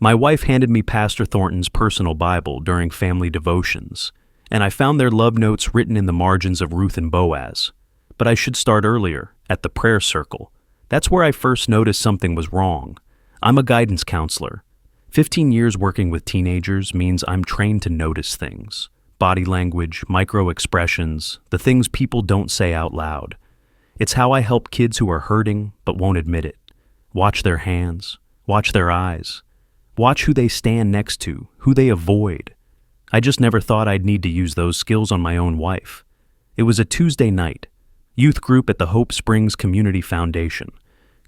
My wife handed me Pastor Thornton's personal Bible during family devotions, and I found their love notes written in the margins of Ruth and Boaz. But I should start earlier, at the prayer circle. That's where I first noticed something was wrong. I'm a guidance counselor. 15 years working with teenagers means I'm trained to notice things. Body language, micro-expressions, the things people don't say out loud. It's how I help kids who are hurting but won't admit it. Watch their hands, watch their eyes. Watch who they stand next to, who they avoid. I just never thought I'd need to use those skills on my own wife. It was a Tuesday night. Youth group at the Hope Springs Community Foundation.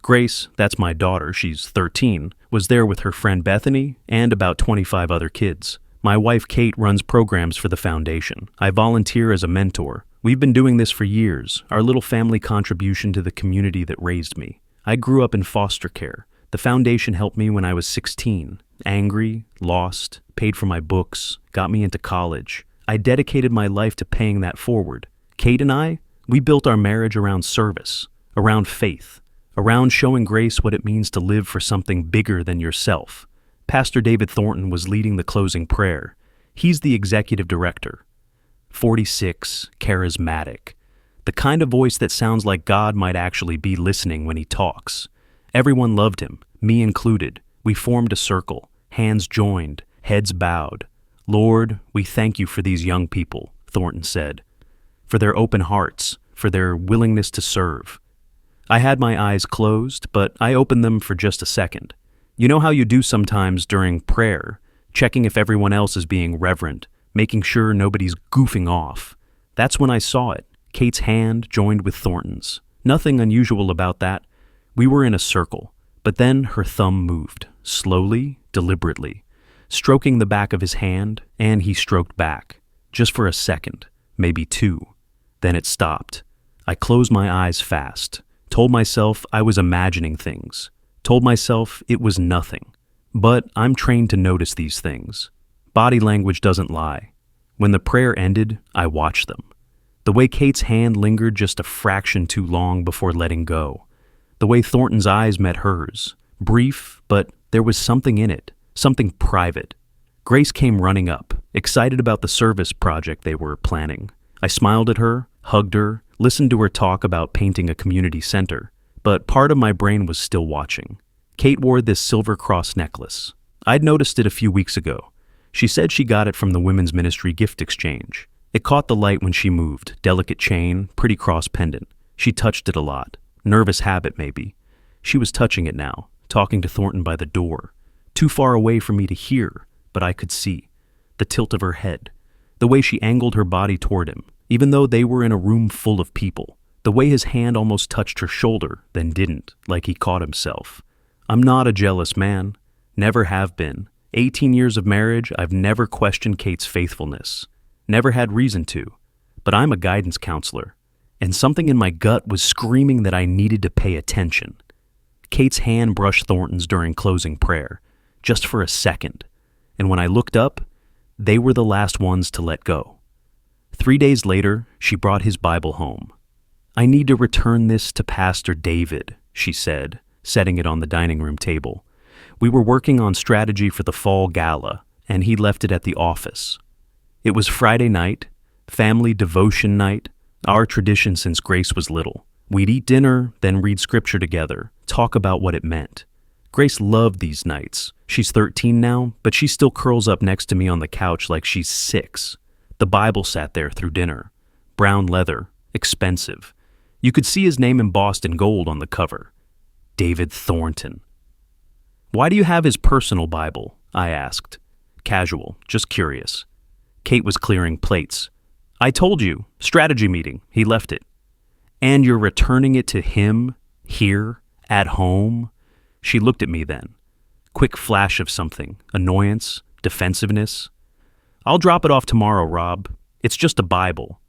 Grace, that's my daughter, she's 13, was there with her friend Bethany and about 25 other kids. My wife Kate runs programs for the foundation. I volunteer as a mentor. We've been doing this for years, our little family contribution to the community that raised me. I grew up in foster care. The foundation helped me when I was 16. Angry, lost, paid for my books, got me into college. I dedicated my life to paying that forward. Kate and I, we built our marriage around service, around faith, around showing Grace what it means to live for something bigger than yourself. Pastor David Thornton was leading the closing prayer. He's the executive director. 46, charismatic. The kind of voice that sounds like God might actually be listening when he talks. Everyone loved him, me included. We formed a circle, hands joined, heads bowed. Lord, we thank you for these young people, Thornton said, for their open hearts, for their willingness to serve. I had my eyes closed, but I opened them for just a second. You know how you do sometimes during prayer, checking if everyone else is being reverent, making sure nobody's goofing off. That's when I saw it. Kate's hand joined with Thornton's. Nothing unusual about that. We were in a circle, but then her thumb moved, slowly, deliberately, stroking the back of his hand, and he stroked back, just for a second, maybe two. Then it stopped. I closed my eyes fast, told myself I was imagining things, told myself it was nothing. But I'm trained to notice these things. Body language doesn't lie. When the prayer ended, I watched them. The way Kate's hand lingered just a fraction too long before letting go. The way Thornton's eyes met hers. Brief, but there was something in it, something private. Grace came running up, excited about the service project they were planning. I smiled at her, hugged her, listened to her talk about painting a community center, but part of my brain was still watching. Kate wore this silver cross necklace. I'd noticed it a few weeks ago. She said she got it from the women's ministry gift exchange. It caught the light when she moved, delicate chain, pretty cross pendant. She touched it a lot. Nervous habit, maybe. She was touching it now, talking to Thornton by the door. Too far away for me to hear, but I could see. The tilt of her head. The way she angled her body toward him, even though they were in a room full of people. The way his hand almost touched her shoulder, then didn't, like he caught himself. I'm not a jealous man. Never have been. 18 years of marriage, I've never questioned Kate's faithfulness. Never had reason to. But I'm a guidance counselor, and something in my gut was screaming that I needed to pay attention. Kate's hand brushed Thornton's during closing prayer, just for a second, and when I looked up, they were the last ones to let go. 3 days later, she brought his Bible home. I need to return this to Pastor David, she said, setting it on the dining room table. We were working on strategy for the fall gala, and he left it at the office. It was Friday night, family devotion night, our tradition since Grace was little. We'd eat dinner, then read scripture together, talk about what it meant. Grace loved these nights. She's 13 now, but she still curls up next to me on the couch like she's 6. The Bible sat there through dinner. Brown leather, expensive. You could see his name embossed in gold on the cover. David Thornton. Why do you have his personal Bible? I asked. Casual, just curious. Kate was clearing plates. I told you, strategy meeting, he left it. And you're returning it to him, here, at home? She looked at me then. Quick flash of something, annoyance, defensiveness. I'll drop it off tomorrow, Rob. It's just a Bible.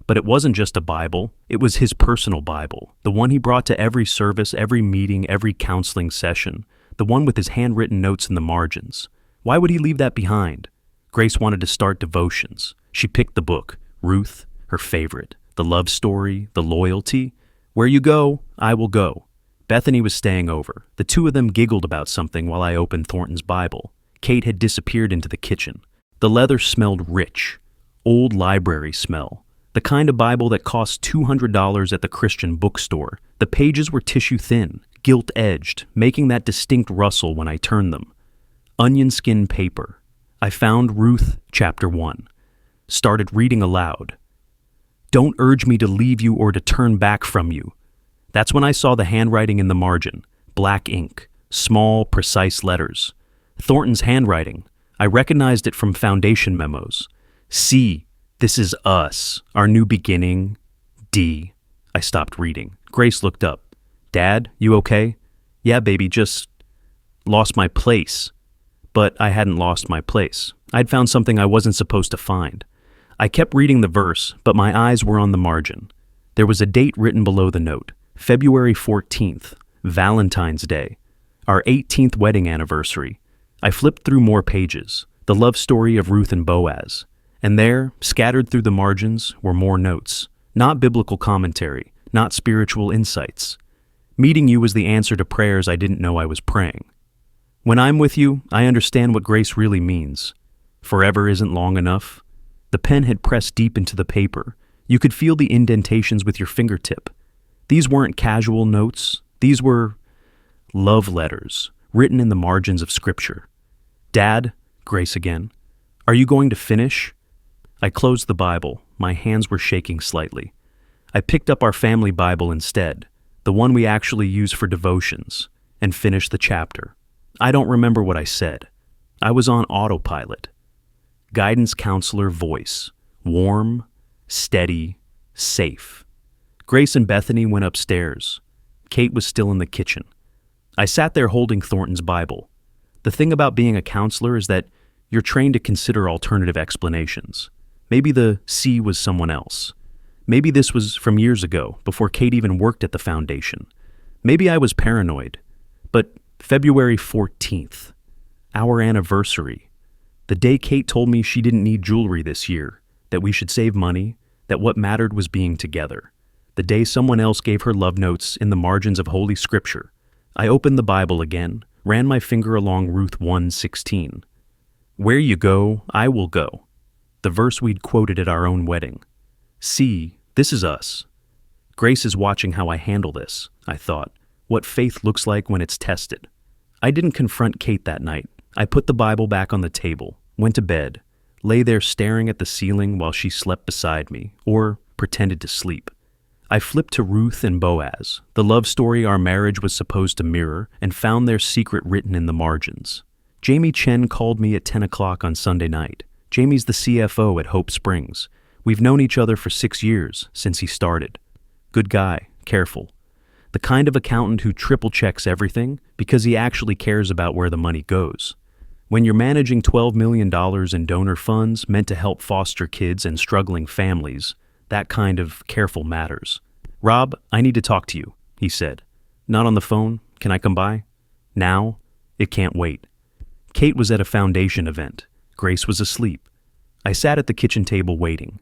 But it wasn't just a Bible, it was his personal Bible, the one he brought to every service, every meeting, every counseling session, the one with his handwritten notes in the margins. Why would he leave that behind? Grace wanted to start devotions. She picked the book, Ruth, her favorite, the love story, the loyalty. Where you go, I will go. Bethany was staying over. The two of them giggled about something while I opened Thornton's Bible. Kate had disappeared into the kitchen. The leather smelled rich. Old library smell. The kind of Bible that costs $200 at the Christian bookstore. The pages were tissue thin, gilt-edged, making that distinct rustle when I turned them. Onion skin paper. I found Ruth, chapter 1. Started reading aloud. Don't urge me to leave you or to turn back from you. That's when I saw the handwriting in the margin. Black ink. Small, precise letters. Thornton's handwriting. I recognized it from foundation memos. C. This is us. Our new beginning. D. I stopped reading. Grace looked up. Dad, you okay? Yeah, baby, just lost my place. But I hadn't lost my place. I'd found something I wasn't supposed to find. I kept reading the verse, but my eyes were on the margin. There was a date written below the note. February 14th, Valentine's Day. Our 18th wedding anniversary. I flipped through more pages. The love story of Ruth and Boaz. And there, scattered through the margins, were more notes. Not biblical commentary, not spiritual insights. Meeting you was the answer to prayers I didn't know I was praying. When I'm with you, I understand what grace really means. Forever isn't long enough. The pen had pressed deep into the paper. You could feel the indentations with your fingertip. These weren't casual notes. These were love letters, written in the margins of Scripture. Dad, Grace again, are you going to finish? I closed the Bible. My hands were shaking slightly. I picked up our family Bible instead, the one we actually use for devotions, and finished the chapter. I don't remember what I said. I was on autopilot. Guidance counselor voice. Warm, steady, safe. Grace and Bethany went upstairs. Kate was still in the kitchen. I sat there holding Thornton's Bible. The thing about being a counselor is that you're trained to consider alternative explanations. Maybe the C was someone else. Maybe this was from years ago, before Kate even worked at the foundation. Maybe I was paranoid. But February 14th, our anniversary, the day Kate told me she didn't need jewelry this year, that we should save money, that what mattered was being together. The day someone else gave her love notes in the margins of Holy Scripture. I opened the Bible again, ran my finger along Ruth 1:16. Where you go, I will go. The verse we'd quoted at our own wedding. See, this is us. Grace is watching how I handle this, I thought. What faith looks like when it's tested. I didn't confront Kate that night. I put the Bible back on the table, went to bed, lay there staring at the ceiling while she slept beside me, or pretended to sleep. I flipped to Ruth and Boaz, the love story our marriage was supposed to mirror, and found their secret written in the margins. Jamie Chen called me at 10 o'clock on Sunday night. Jamie's the CFO at Hope Springs. We've known each other for 6 years, since he started. Good guy, careful. The kind of accountant who triple-checks everything because he actually cares about where the money goes. When you're managing $12 million in donor funds meant to help foster kids and struggling families, that kind of careful matters. Rob, I need to talk to you, he said. Not on the phone? Can I come by? Now? It can't wait. Kate was at a foundation event. Grace was asleep. I sat at the kitchen table waiting.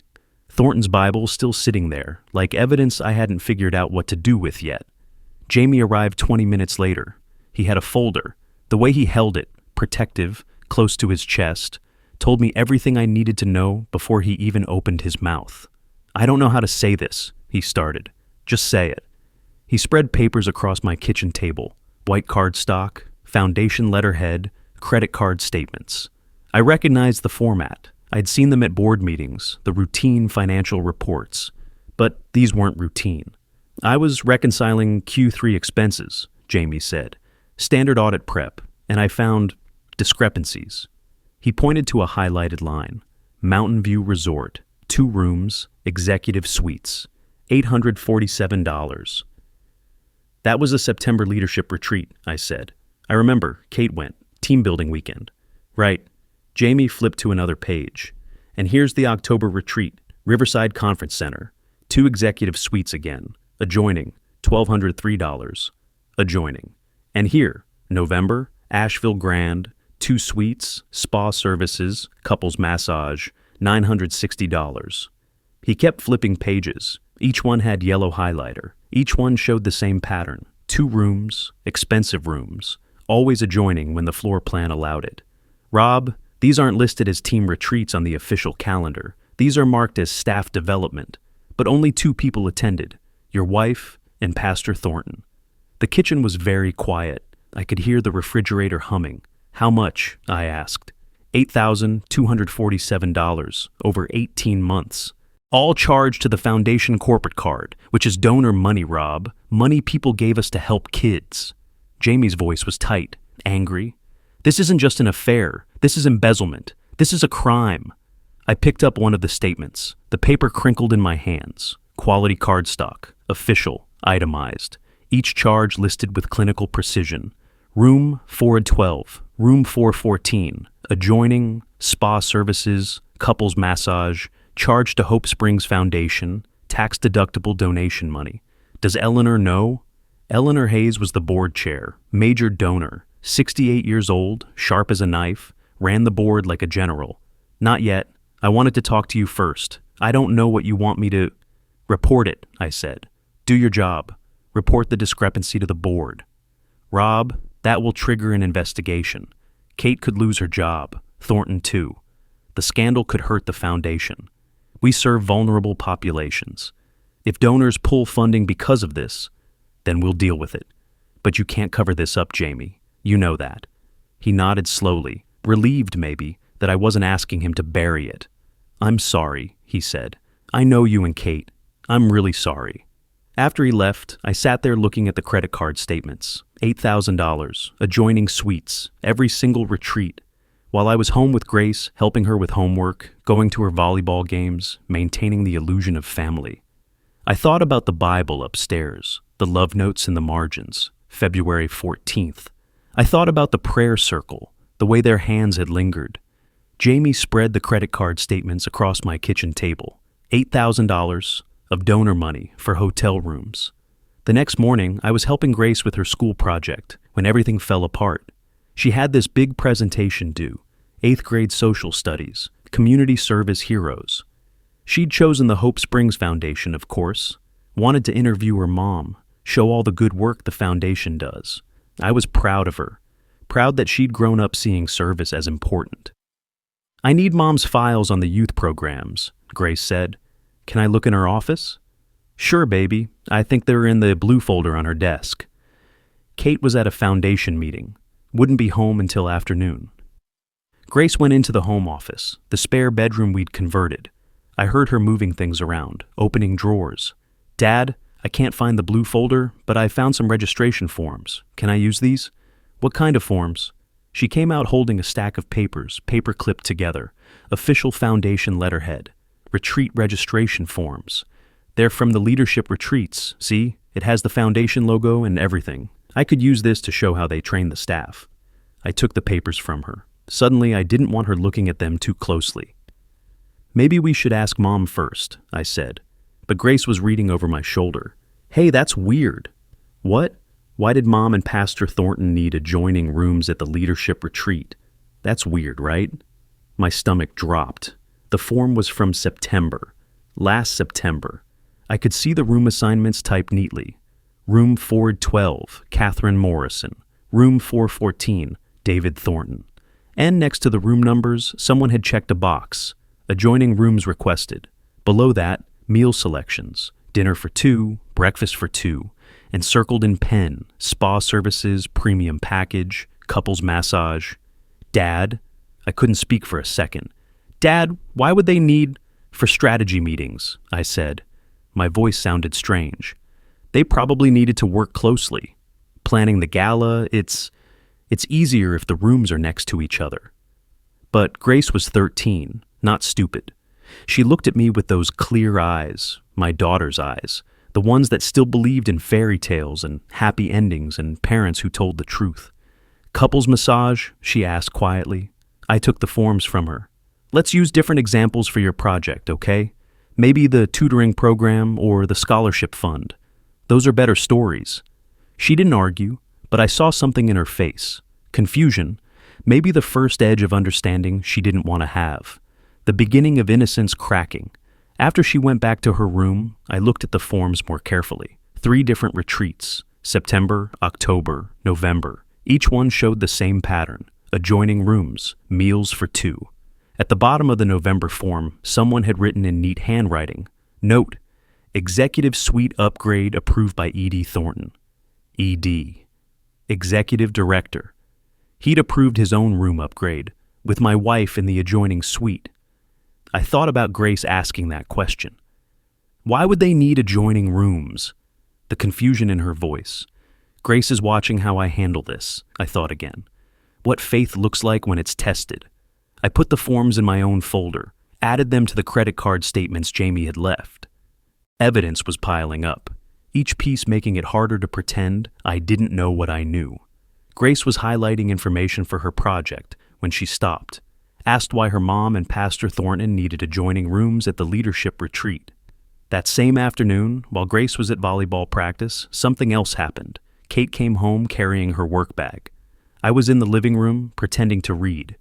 Thornton's Bible still sitting there, like evidence I hadn't figured out what to do with yet. Jamie arrived 20 minutes later. He had a folder. The way he held it, protective, close to his chest, told me everything I needed to know before he even opened his mouth. I don't know how to say this, he started. Just say it. He spread papers across my kitchen table, white cardstock, foundation letterhead, credit card statements. I recognized the format. I'd seen them at board meetings, the routine financial reports. But these weren't routine. I was reconciling Q3 expenses, Jamie said, standard audit prep, and I found discrepancies. He pointed to a highlighted line. Mountain View Resort, 2 rooms, executive suites, $847. That was a September leadership retreat, I said. I remember, Kate went, team building weekend. Right. Jamie flipped to another page. And here's the October retreat, Riverside Conference Center, 2 executive suites again, adjoining, $1,203, adjoining. And here, November, Asheville Grand, 2 suites, spa services, couples massage, $960. He kept flipping pages. Each one had yellow highlighter. Each one showed the same pattern. 2 rooms, expensive rooms, always adjoining when the floor plan allowed it. Rob, these aren't listed as team retreats on the official calendar. These are marked as staff development, but only 2 people attended, your wife and Pastor Thornton. The kitchen was very quiet. I could hear the refrigerator humming. How much? I asked. $8,247 over 18 months. All charged to the foundation corporate card, which is donor money, Rob. Money people gave us to help kids. Jamie's voice was tight, angry. This isn't just an affair. This is embezzlement. This is a crime. I picked up one of the statements. The paper crinkled in my hands. Quality cardstock. Official. Itemized. Each charge listed with clinical precision. Room 412. Room 414. Adjoining. Spa services. Couples massage. Charge to Hope Springs Foundation. Tax-deductible donation money. Does Eleanor know? Eleanor Hayes was the board chair. Major donor. 68 years old. Sharp as a knife. Ran the board like a general. Not yet. I wanted to talk to you first. I don't know what you want me to... Report it, I said. Do your job. Report the discrepancy to the board. Rob, that will trigger an investigation. Kate could lose her job. Thornton too. The scandal could hurt the foundation. We serve vulnerable populations. If donors pull funding because of this, then we'll deal with it. But you can't cover this up, Jamie. You know that. He nodded slowly, relieved maybe, that I wasn't asking him to bury it. I'm sorry, he said. I know you and Kate. I'm really sorry. After he left, I sat there looking at the credit card statements. $8,000, adjoining suites, every single retreat. While I was home with Grace, helping her with homework, going to her volleyball games, maintaining the illusion of family. I thought about the Bible upstairs, the love notes in the margins, February 14th. I thought about the prayer circle, the way their hands had lingered. Jamie spread the credit card statements across my kitchen table. $8,000 of donor money for hotel rooms. The next morning, I was helping Grace with her school project when everything fell apart. She had this big presentation due, 8th grade social studies, community service heroes. She'd chosen the Hope Springs Foundation, of course, wanted to interview her mom, show all the good work the foundation does. I was proud of her, proud that she'd grown up seeing service as important. I need Mom's files on the youth programs, Grace said. Can I look in her office? Sure, baby. I think they're in the blue folder on her desk. Kate was at a foundation meeting. Wouldn't be home until afternoon. Grace went into the home office, the spare bedroom we'd converted. I heard her moving things around, opening drawers. Dad, I can't find the blue folder, but I found some registration forms. Can I use these? What kind of forms? She came out holding a stack of papers, paper clipped together. Official foundation letterhead. Retreat registration forms. They're from the leadership retreats, see? It has the foundation logo and everything. I could use this to show how they train the staff. I took the papers from her. Suddenly, I didn't want her looking at them too closely. Maybe we should ask Mom first, I said. But Grace was reading over my shoulder. Hey, that's weird. What? Why did Mom and Pastor Thornton need adjoining rooms at the leadership retreat? That's weird, right? My stomach dropped. The form was from September. Last September. I could see the room assignments typed neatly. Room 412, Catherine Morrison. Room 414, David Thornton. And next to the room numbers, someone had checked a box. Adjoining rooms requested. Below that, meal selections. Dinner for 2, breakfast for 2. And circled in pen, spa services, premium package, couples massage. Dad, I couldn't speak for a second. Dad, why would they need... For strategy meetings, I said. My voice sounded strange. They probably needed to work closely. Planning the gala, it's easier if the rooms are next to each other. But Grace was 13, not stupid. She looked at me with those clear eyes, my daughter's eyes, the ones that still believed in fairy tales and happy endings and parents who told the truth. Couples massage, she asked quietly. I took the forms from her. Let's use different examples for your project, okay? Maybe the tutoring program or the scholarship fund. Those are better stories. She didn't argue, but I saw something in her face. Confusion, maybe the first edge of understanding she didn't want to have. The beginning of innocence cracking. After she went back to her room, I looked at the forms more carefully. 3 different retreats, September, October, November. Each one showed the same pattern. adjoining rooms, meals for two. At the bottom of the November form, someone had written in neat handwriting, "Note, Executive Suite Upgrade approved by E.D. Thornton." E.D. Executive Director. He'd approved his own room upgrade, with my wife in the adjoining suite. I thought about Grace asking that question. Why would they need adjoining rooms? The confusion in her voice. Grace is watching how I handle this, I thought again. What faith looks like when it's tested. I put the forms in my own folder, added them to the credit card statements Jamie had left. Evidence was piling up, each piece making it harder to pretend I didn't know what I knew. Grace was highlighting information for her project when she stopped, asked why her mom and Pastor Thornton needed adjoining rooms at the leadership retreat. That same afternoon, while Grace was at volleyball practice, something else happened. Kate came home carrying her work bag. I was in the living room, pretending to read.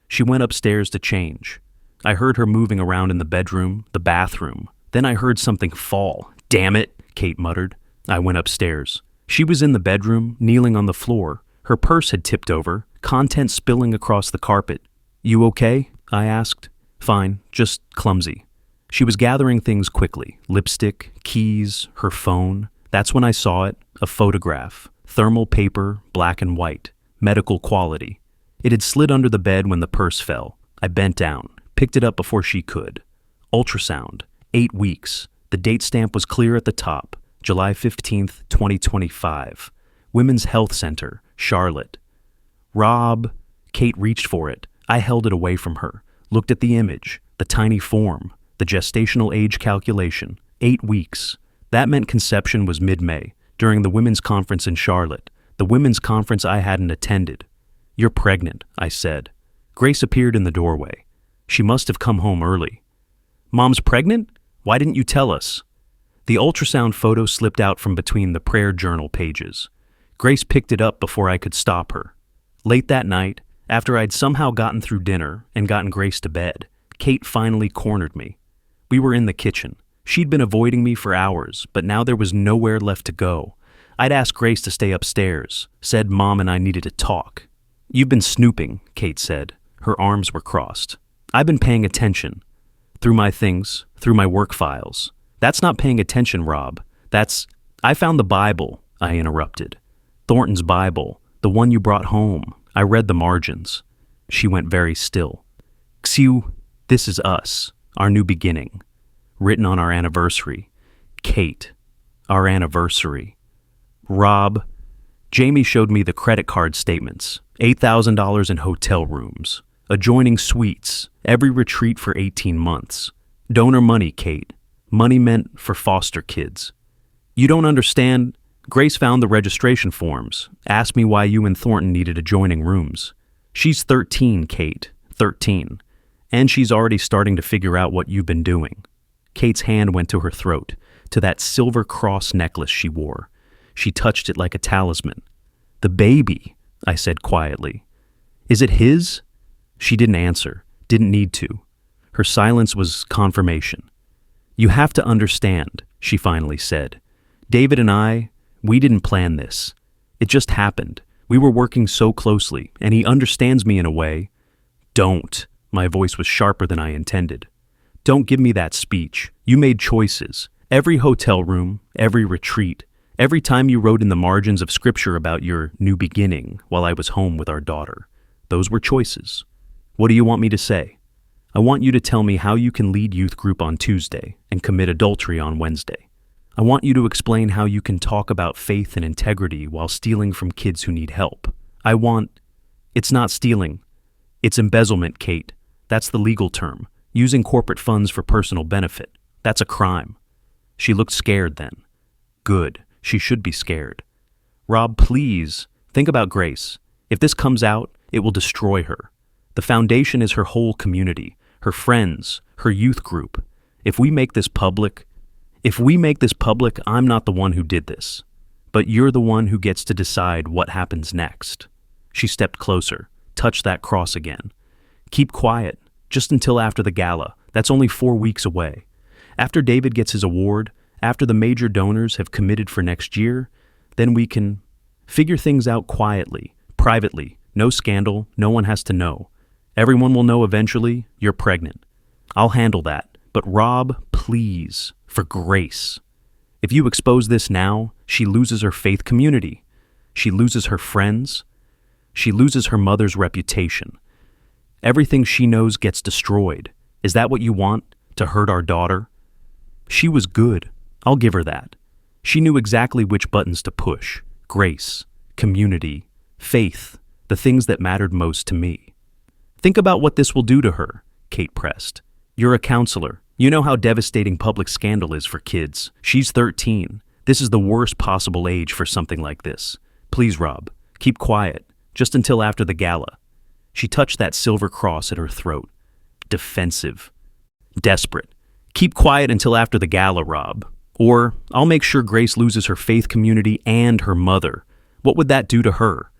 She went upstairs to change. I heard her moving around in the bedroom, the bathroom. Then I heard something fall. "Damn it," Kate muttered. I went upstairs. She was in the bedroom, kneeling on the floor. Her purse had tipped over, contents spilling across the carpet. "You okay?" I asked. "Fine, just clumsy." She was gathering things quickly. Lipstick, keys, her phone. That's when I saw it, a photograph. Thermal paper, black and white. Medical quality. It had slid under the bed when the purse fell. I bent down, picked it up before she could. Ultrasound. 8 weeks. The date stamp was clear at the top. July 15th, 2025. Women's Health Center, Charlotte. "Rob." Kate reached for it. I held it away from her. Looked at the image, the tiny form, the gestational age calculation. 8 weeks. That meant conception was mid-May, during the women's conference in Charlotte, the women's conference I hadn't attended. "You're pregnant," I said. Grace appeared in the doorway. She must have come home early. "Mom's pregnant? Why didn't you tell us?" The ultrasound photo slipped out from between the prayer journal pages. Grace picked it up before I could stop her. Late that night, after I'd somehow gotten through dinner and gotten Grace to bed, Kate finally cornered me. We were in the kitchen. She'd been avoiding me for hours, but now there was nowhere left to go. I'd asked Grace to stay upstairs, said Mom and I needed to talk. "You've been snooping," Kate said. Her arms were crossed. "I've been paying attention. Through my things, through my work files." "That's not paying attention, Rob. I found the Bible," I interrupted. "Thornton's Bible, the one you brought home. I read the margins." She went very still. "Xiu, this is us, our new beginning. Written on our anniversary. Kate, our anniversary. Rob." Jamie showed me the credit card statements. $8,000 in hotel rooms. Adjoining suites. Every retreat for 18 months. Donor money, Kate. Money meant for foster kids. "You don't understand." Grace found the registration forms. Asked me why you and Thornton needed adjoining rooms. "She's 13, Kate. 13. And she's already starting to figure out what you've been doing." Kate's hand went to her throat, to that silver cross necklace she wore. She touched it like a talisman. "The baby," I said quietly. "Is it his?" She didn't answer, didn't need to. Her silence was confirmation. "You have to understand," she finally said. "David and we didn't plan this. It just happened. We were working so closely, and he understands me in a way." "Don't." My voice was sharper than I intended. "Don't give me that speech. You made choices. Every hotel room, every retreat, every time you wrote in the margins of scripture about your new beginning while I was home with our daughter. Those were choices. What do you want me to say? I want you to tell me how you can lead youth group on Tuesday and commit adultery on Wednesday. I want you to explain how you can talk about faith and integrity while stealing from kids who need help. It's not stealing. It's embezzlement, Kate. That's the legal term. Using corporate funds for personal benefit. That's a crime." She looked scared then. Good. She should be scared. "Rob, please, think about Grace. If this comes out, it will destroy her. The foundation is her whole community, her friends, her youth group. If we make this public, I'm not the one who did this. But you're the one who gets to decide what happens next." She stepped closer, touched that cross again. "Keep quiet, just until after the gala. That's only 4 weeks away. After David gets his award, after the major donors have committed for next year, then we can figure things out quietly, privately, No scandal, no one has to know. Everyone will know eventually you're pregnant. I'll handle that. But Rob, please, for grace. If you expose this now, she loses her faith community. She loses her friends. She loses her mother's reputation. Everything she knows gets destroyed. Is that what you want? To hurt our daughter? She was good. I'll give her that. She knew exactly which buttons to push. Grace, community, faith, the things that mattered most to me. Think about what this will do to her, Kate pressed. You're a counselor. You know how devastating public scandal is for kids. She's 13. This is the worst possible age for something like this. Please, Rob, keep quiet, just until after the gala. She touched that silver cross at her throat. Defensive. Desperate. Keep quiet until after the gala, Rob. Or I'll make sure Grace loses her faith community and her mother. What would that do to her?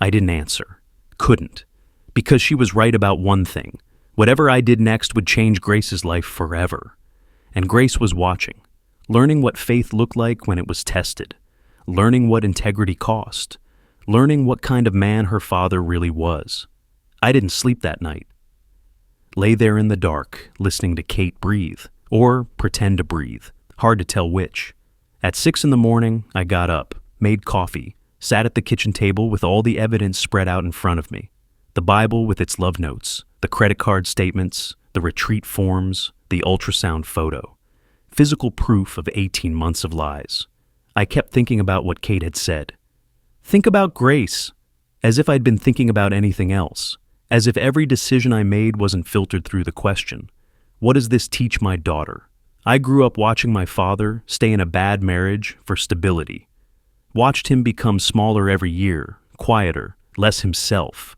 I didn't answer. Couldn't. Because she was right about one thing. Whatever I did next would change Grace's life forever. And Grace was watching, learning what faith looked like when it was tested, learning what integrity cost, learning what kind of man her father really was. I didn't sleep that night. Lay there in the dark, listening to Kate breathe, or pretend to breathe, hard to tell which. At 6 a.m, I got up, made coffee, sat at the kitchen table with all the evidence spread out in front of me. The Bible with its love notes, the credit card statements, the retreat forms, the ultrasound photo. Physical proof of 18 months of lies. I kept thinking about what Kate had said. Think about Grace, as if I'd been thinking about anything else, as if every decision I made wasn't filtered through the question, what does this teach my daughter? I grew up watching my father stay in a bad marriage for stability. Watched him become smaller every year, quieter, less himself.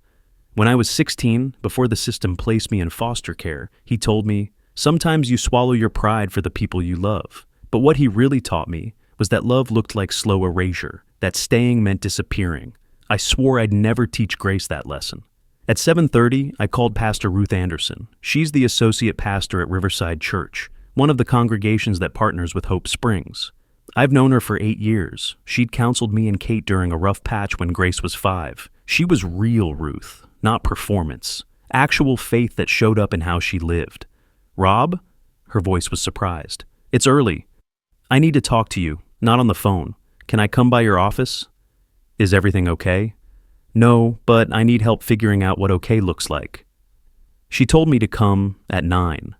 When I was 16, before the system placed me in foster care, he told me, sometimes you swallow your pride for the people you love. But what he really taught me was that love looked like slow erasure, that staying meant disappearing. I swore I'd never teach Grace that lesson. At 7:30, I called Pastor Ruth Anderson. She's the associate pastor at Riverside Church, one of the congregations that partners with Hope Springs. I've known her for 8 years. She'd counseled me and Kate during a rough patch when Grace was 5. She was real Ruth, not performance. Actual faith that showed up in how she lived. Rob? Her voice was surprised. It's early. I need to talk to you, not on the phone. Can I come by your office? Is everything okay? No, but I need help figuring out what okay looks like. She told me to come at 9.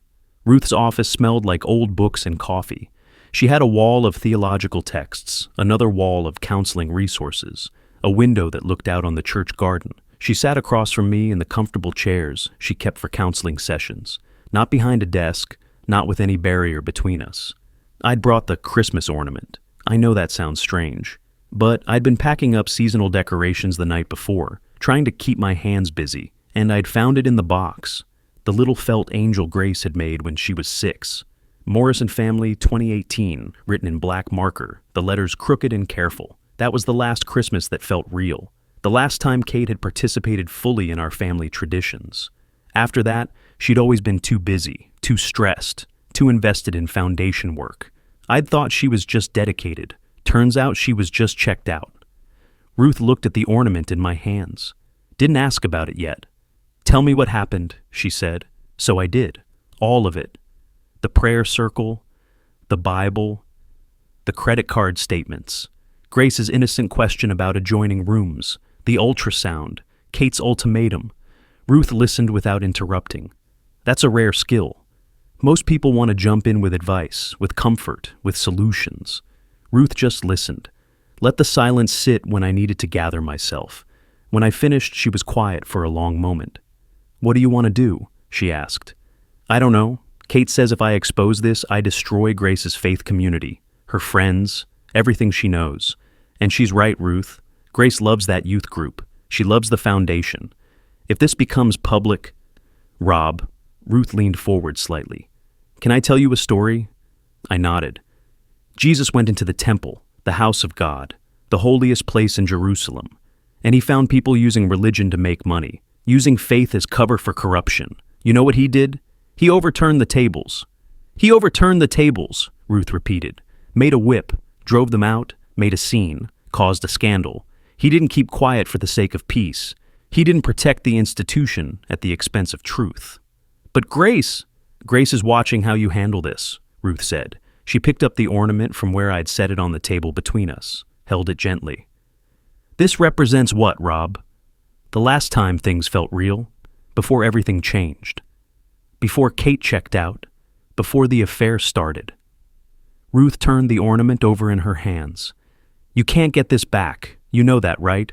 Ruth's office smelled like old books and coffee. She had a wall of theological texts, another wall of counseling resources, a window that looked out on the church garden. She sat across from me in the comfortable chairs she kept for counseling sessions, not behind a desk, not with any barrier between us. I'd brought the Christmas ornament. I know that sounds strange, but I'd been packing up seasonal decorations the night before, trying to keep my hands busy, and I'd found it in the box, the little felt angel Grace had made when she was 6. Morrison Family 2018, written in black marker, the letters crooked and careful. That was the last Christmas that felt real. The last time Kate had participated fully in our family traditions. After that, she'd always been too busy, too stressed, too invested in foundation work. I'd thought she was just dedicated. Turns out she was just checked out. Ruth looked at the ornament in my hands. Didn't ask about it yet. Tell me what happened, she said. So I did. All of it. The prayer circle, the Bible, the credit card statements, Grace's innocent question about adjoining rooms, the ultrasound, Kate's ultimatum. Ruth listened without interrupting. That's a rare skill. Most people want to jump in with advice, with comfort, with solutions. Ruth just listened. Let the silence sit when I needed to gather myself. When I finished, she was quiet for a long moment. What do you want to do? She asked. I don't know. Kate says if I expose this, I destroy Grace's faith community, her friends, everything she knows. And she's right, Ruth. Grace loves that youth group. She loves the foundation. If this becomes public... Rob, Ruth leaned forward slightly. Can I tell you a story? I nodded. Jesus went into the temple, the house of God, the holiest place in Jerusalem, and he found people using religion to make money, using faith as cover for corruption. You know what he did? He overturned the tables. He overturned the tables, Ruth repeated. Made a whip, drove them out, made a scene, caused a scandal. He didn't keep quiet for the sake of peace. He didn't protect the institution at the expense of truth. But Grace is watching how you handle this, Ruth said. She picked up the ornament from where I'd set it on the table between us, held it gently. This represents what, Rob? The last time things felt real, before everything changed, before Kate checked out, before the affair started. Ruth turned the ornament over in her hands. You can't get this back. You know that, right?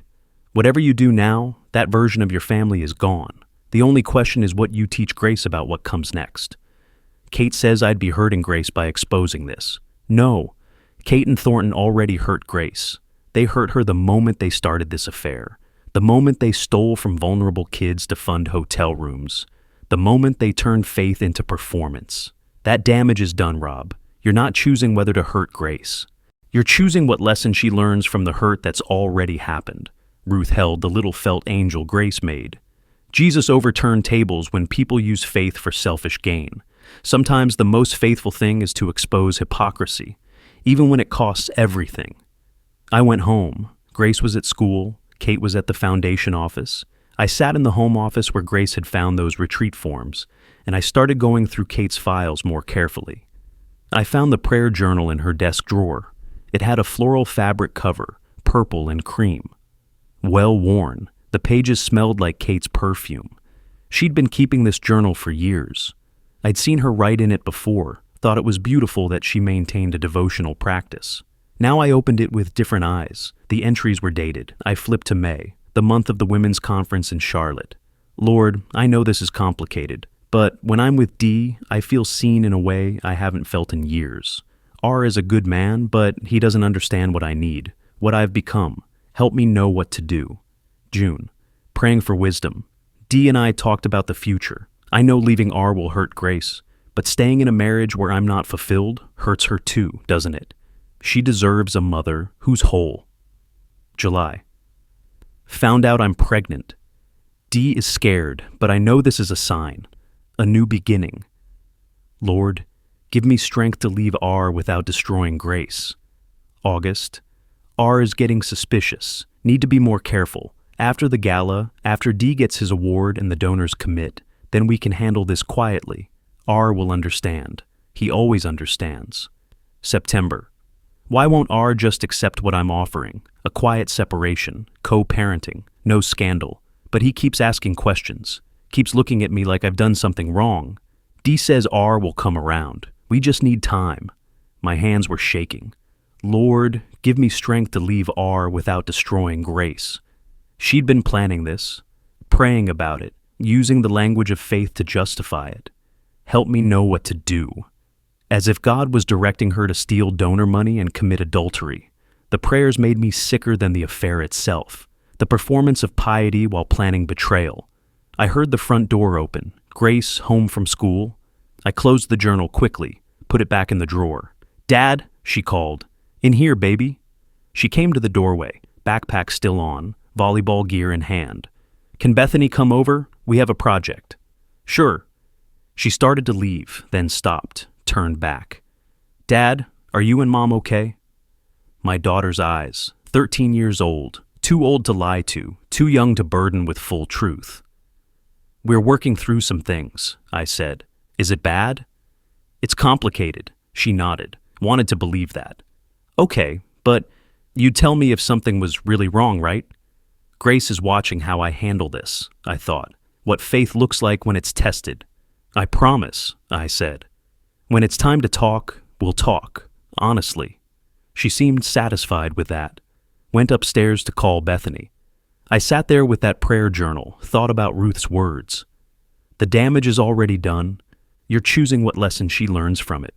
Whatever you do now, that version of your family is gone. The only question is what you teach Grace about what comes next. Kate says I'd be hurting Grace by exposing this. No, Kate and Thornton already hurt Grace. They hurt her the moment they started this affair. The moment they stole from vulnerable kids to fund hotel rooms. The moment they turned faith into performance. That damage is done, Rob. You're not choosing whether to hurt Grace. You're choosing what lesson she learns from the hurt that's already happened. Ruth held the little felt angel Grace made. Jesus overturned tables when people use faith for selfish gain. Sometimes the most faithful thing is to expose hypocrisy, even when it costs everything. I went home. Grace was at school. Kate was at the foundation office. I sat in the home office where Grace had found those retreat forms, and I started going through Kate's files more carefully. I found the prayer journal in her desk drawer. It had a floral fabric cover, purple and cream. Well worn, the pages smelled like Kate's perfume. She'd been keeping this journal for years. I'd seen her write in it before, thought it was beautiful that she maintained a devotional practice. Now I opened it with different eyes. The entries were dated. I flipped to May, the month of the women's conference in Charlotte. Lord, I know this is complicated, but when I'm with Dee, I feel seen in a way I haven't felt in years. R is a good man, but he doesn't understand what I need, what I've become. Help me know what to do. June, praying for wisdom. Dee and I talked about the future. I know leaving R will hurt Grace, but staying in a marriage where I'm not fulfilled hurts her too, doesn't it? She deserves a mother who's whole. July. Found out I'm pregnant. Dee is scared, but I know this is a sign. A new beginning. Lord, give me strength to leave R without destroying Grace. August. R is getting suspicious. Need to be more careful. After the gala, after Dee gets his award and the donors commit, then we can handle this quietly. R will understand. He always understands. September. Why won't R just accept what I'm offering? A quiet separation, co-parenting, no scandal. But he keeps asking questions, keeps looking at me like I've done something wrong. Dee says R will come around. We just need time. My hands were shaking. Lord, give me strength to leave R without destroying Grace. She'd been planning this, praying about it, using the language of faith to justify it. Help me know what to do. As if God was directing her to steal donor money and commit adultery. The prayers made me sicker than the affair itself. The performance of piety while planning betrayal. I heard the front door open. Grace, home from school. I closed the journal quickly, put it back in the drawer. Dad, she called. In here, baby. She came to the doorway, backpack still on, volleyball gear in hand. Can Bethany come over? We have a project. Sure. She started to leave, then stopped, turned back. Dad, are you and Mom okay? My daughter's eyes, 13 years old, too old to lie to, too young to burden with full truth. We're working through some things, I said. Is it bad? It's complicated, she nodded, wanted to believe that. Okay, but you'd tell me if something was really wrong, right? Grace is watching how I handle this, I thought, what faith looks like when it's tested. I promise, I said. When it's time to talk, we'll talk, honestly. She seemed satisfied with that. Went upstairs to call Bethany. I sat there with that prayer journal, thought about Ruth's words. The damage is already done. You're choosing what lesson she learns from it.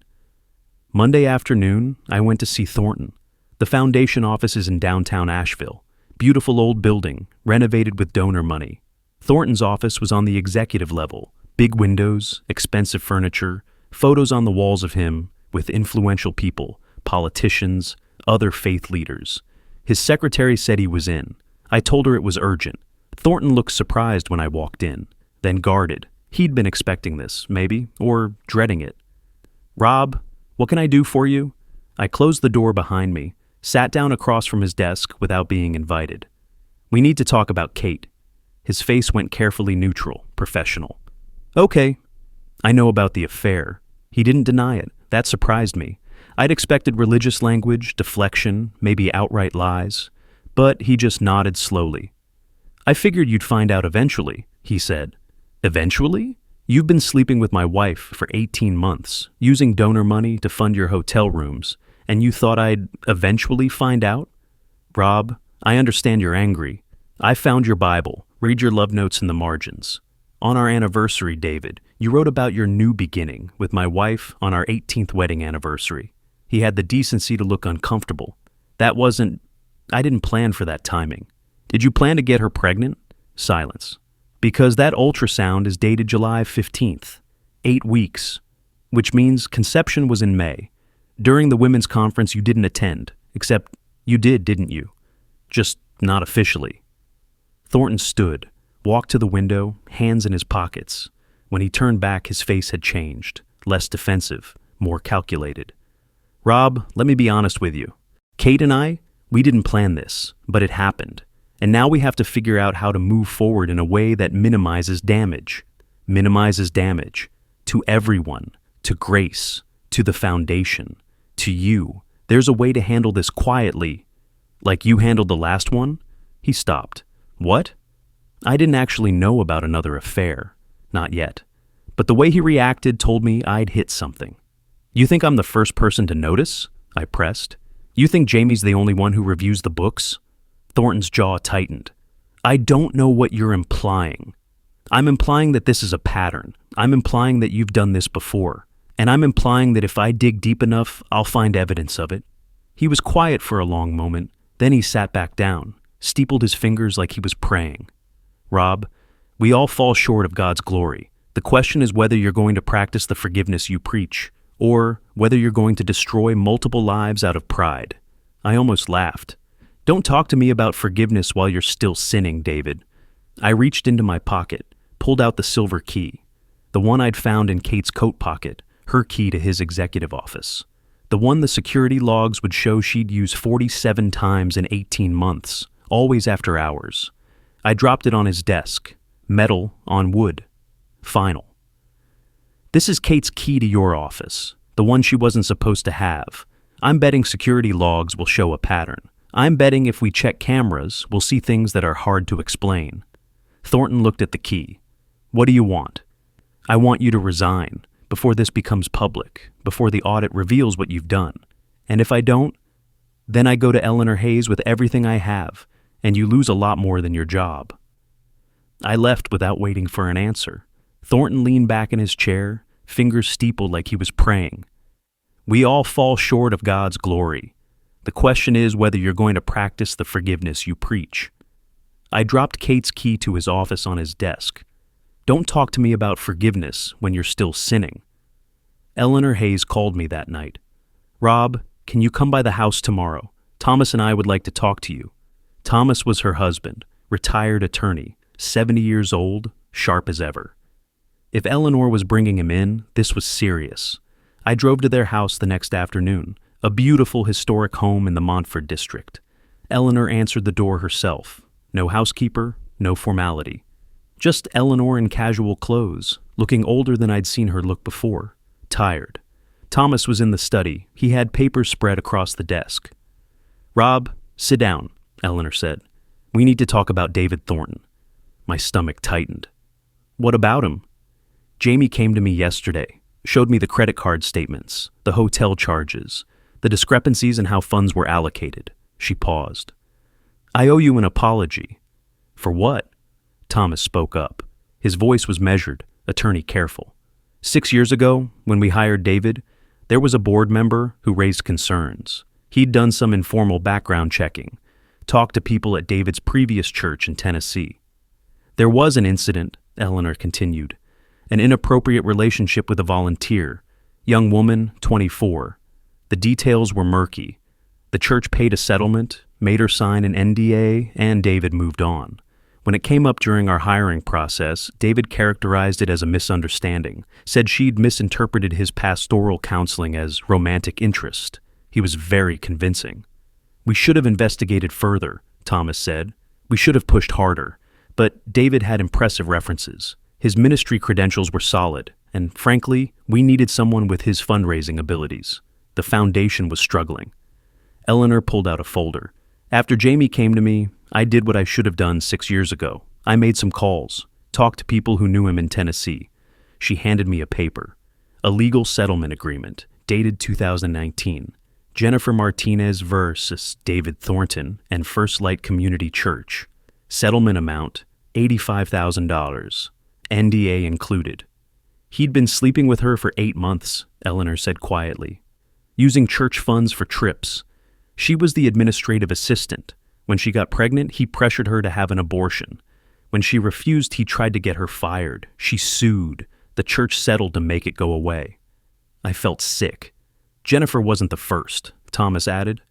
Monday afternoon, I went to see Thornton. The foundation office is in downtown Asheville. Beautiful old building, renovated with donor money. Thornton's office was on the executive level. Big windows, expensive furniture, photos on the walls of him with influential people, politicians, other faith leaders. His secretary said he was in. I told her it was urgent. Thornton looked surprised when I walked in, then guarded. He'd been expecting this, maybe, or dreading it. Rob, what can I do for you? I closed the door behind me, sat down across from his desk without being invited. We need to talk about Kate. His face went carefully neutral, professional. Okay, I know about the affair. He didn't deny it. That surprised me. I'd expected religious language, deflection, maybe outright lies. But he just nodded slowly. I figured you'd find out eventually, he said. Eventually? You've been sleeping with my wife for 18 months, using donor money to fund your hotel rooms, and you thought I'd eventually find out? Rob, I understand you're angry. I found your Bible. Read your love notes in the margins. On our anniversary, David, you wrote about your new beginning with my wife on our 18th wedding anniversary. He had the decency to look uncomfortable. I didn't plan for that timing. Did you plan to get her pregnant? Silence. Because that ultrasound is dated July 15th. 8 weeks. Which means conception was in May. During the women's conference you didn't attend. Except you did, didn't you? Just not officially. Thornton stood, walked to the window, hands in his pockets. When he turned back, his face had changed. Less defensive, more calculated. Rob, let me be honest with you. Kate and I, we didn't plan this, but it happened. And now we have to figure out how to move forward in a way that minimizes damage. Minimizes damage. To everyone. To Grace. To the foundation. To you. There's a way to handle this quietly. Like you handled the last one? He stopped. What? I didn't actually know about another affair. Not yet. But the way he reacted told me I'd hit something. You think I'm the first person to notice? I pressed. You think Jamie's the only one who reviews the books? Thornton's jaw tightened. I don't know what you're implying. I'm implying that this is a pattern. I'm implying that you've done this before. And I'm implying that if I dig deep enough, I'll find evidence of it. He was quiet for a long moment. Then he sat back down, steepled his fingers like he was praying. Rob, we all fall short of God's glory. The question is whether you're going to practice the forgiveness you preach, or whether you're going to destroy multiple lives out of pride. I almost laughed. Don't talk to me about forgiveness while you're still sinning, David. I reached into my pocket, pulled out the silver key, the one I'd found in Kate's coat pocket, her key to his executive office, the one the security logs would show she'd used 47 times in 18 months, always after hours. I dropped it on his desk, metal on wood. Final. This is Kate's key to your office, the one she wasn't supposed to have. I'm betting security logs will show a pattern. I'm betting if we check cameras, we'll see things that are hard to explain. Thornton looked at the key. What do you want? I want you to resign, before this becomes public, before the audit reveals what you've done. And if I don't, then I go to Eleanor Hayes with everything I have, and you lose a lot more than your job. I left without waiting for an answer. Thornton leaned back in his chair, fingers steepled like he was praying. We all fall short of God's glory. The question is whether you're going to practice the forgiveness you preach. I dropped Kate's key to his office on his desk. Don't talk to me about forgiveness when you're still sinning. Eleanor Hayes called me that night. Rob, can you come by the house tomorrow? Thomas and I would like to talk to you. Thomas was her husband, retired attorney, 70 years old, sharp as ever. If Eleanor was bringing him in, this was serious. I drove to their house the next afternoon, a beautiful historic home in the Montfort district. Eleanor answered the door herself. No housekeeper, no formality. Just Eleanor in casual clothes, looking older than I'd seen her look before, tired. Thomas was in the study. He had papers spread across the desk. Rob, sit down, Eleanor said. We need to talk about David Thornton. My stomach tightened. What about him? Jamie came to me yesterday, showed me the credit card statements, the hotel charges, the discrepancies in how funds were allocated. She paused. I owe you an apology. For what? Thomas spoke up. His voice was measured, attorney careful. 6 years ago, when we hired David, there was a board member who raised concerns. He'd done some informal background checking, talked to people at David's previous church in Tennessee. There was an incident, Eleanor continued, an inappropriate relationship with a volunteer, young woman, 24. The details were murky. The church paid a settlement, made her sign an NDA, and David moved on. When it came up during our hiring process, David characterized it as a misunderstanding, said she'd misinterpreted his pastoral counseling as romantic interest. He was very convincing. We should have investigated further, Thomas said. We should have pushed harder. But David had impressive references. His ministry credentials were solid, and frankly, we needed someone with his fundraising abilities. The foundation was struggling. Eleanor pulled out a folder. After Jamie came to me, I did what I should have done 6 years ago. I made some calls, talked to people who knew him in Tennessee. She handed me a paper. A legal settlement agreement, dated 2019. Jennifer Martinez versus David Thornton and First Light Community Church. Settlement amount, $85,000. NDA included. He'd been sleeping with her for 8 months, Eleanor said quietly. Using church funds for trips. She was the administrative assistant. When she got pregnant, he pressured her to have an abortion. When she refused, he tried to get her fired. She sued. The church settled to make it go away. I felt sick. Jennifer wasn't the first, Thomas added.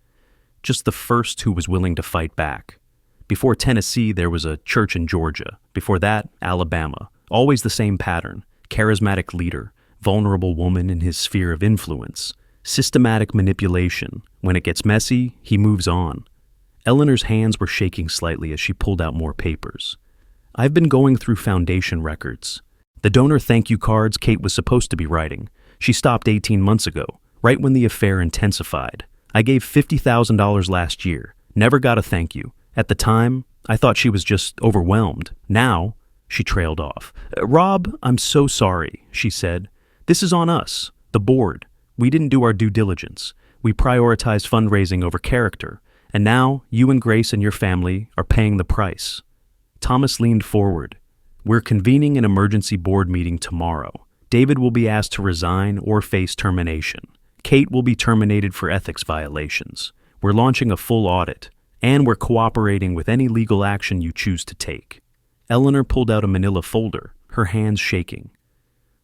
Just the first who was willing to fight back. Before Tennessee, there was a church in Georgia. Before that, Alabama. Always the same pattern. Charismatic leader, vulnerable woman in his sphere of influence. Systematic manipulation. When it gets messy, he moves on. Eleanor's hands were shaking slightly as she pulled out more papers. I've been going through foundation records. The donor thank you cards Kate was supposed to be writing. She stopped 18 months ago, right when the affair intensified. I gave $50,000 last year. Never got a thank you. At the time, I thought she was just overwhelmed. Now, she trailed off. Rob, I'm so sorry, she said. This is on us, the board. We didn't do our due diligence. We prioritized fundraising over character. And now, you and Grace and your family are paying the price. Thomas leaned forward. We're convening an emergency board meeting tomorrow. David will be asked to resign or face termination. Kate will be terminated for ethics violations. We're launching a full audit, and we're cooperating with any legal action you choose to take. Eleanor pulled out a manila folder, her hands shaking.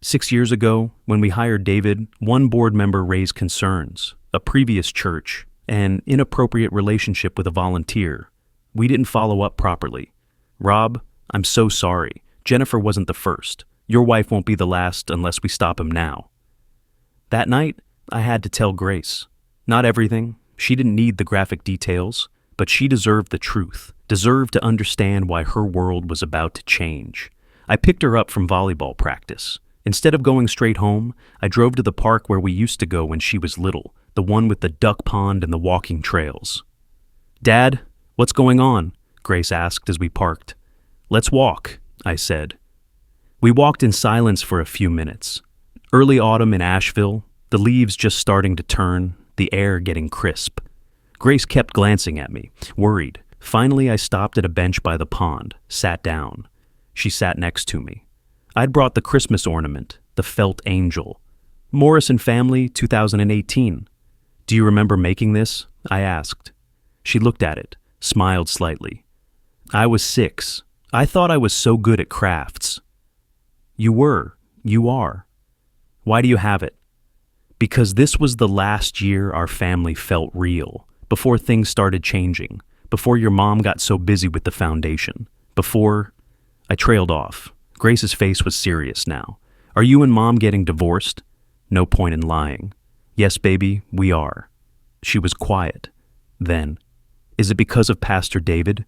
6 years ago, when we hired David, one board member raised concerns, a previous church, an inappropriate relationship with a volunteer. We didn't follow up properly. Rob, I'm so sorry. Jennifer wasn't the first. Your wife won't be the last unless we stop him now. That night, I had to tell Grace. Not everything. She didn't need the graphic details, but she deserved the truth, deserved to understand why her world was about to change. I picked her up from volleyball practice. Instead of going straight home, I drove to the park where we used to go when she was little, the one with the duck pond and the walking trails. Dad, what's going on? Grace asked as we parked. Let's walk, I said. We walked in silence for a few minutes. Early autumn in Asheville, the leaves just starting to turn, the air getting crisp. Grace kept glancing at me, worried. Finally, I stopped at a bench by the pond, sat down. She sat next to me. I'd brought the Christmas ornament, the felt angel. Morrison Family, 2018. Do you remember making this? I asked. She looked at it, smiled slightly. I was 6. I thought I was so good at crafts. You were. You are. Why do you have it? Because this was the last year our family felt real, before things started changing, before your mom got so busy with the foundation, before... I trailed off. Grace's face was serious now. Are you and Mom getting divorced? No point in lying. Yes, baby, we are. She was quiet. Then, is it because of Pastor David?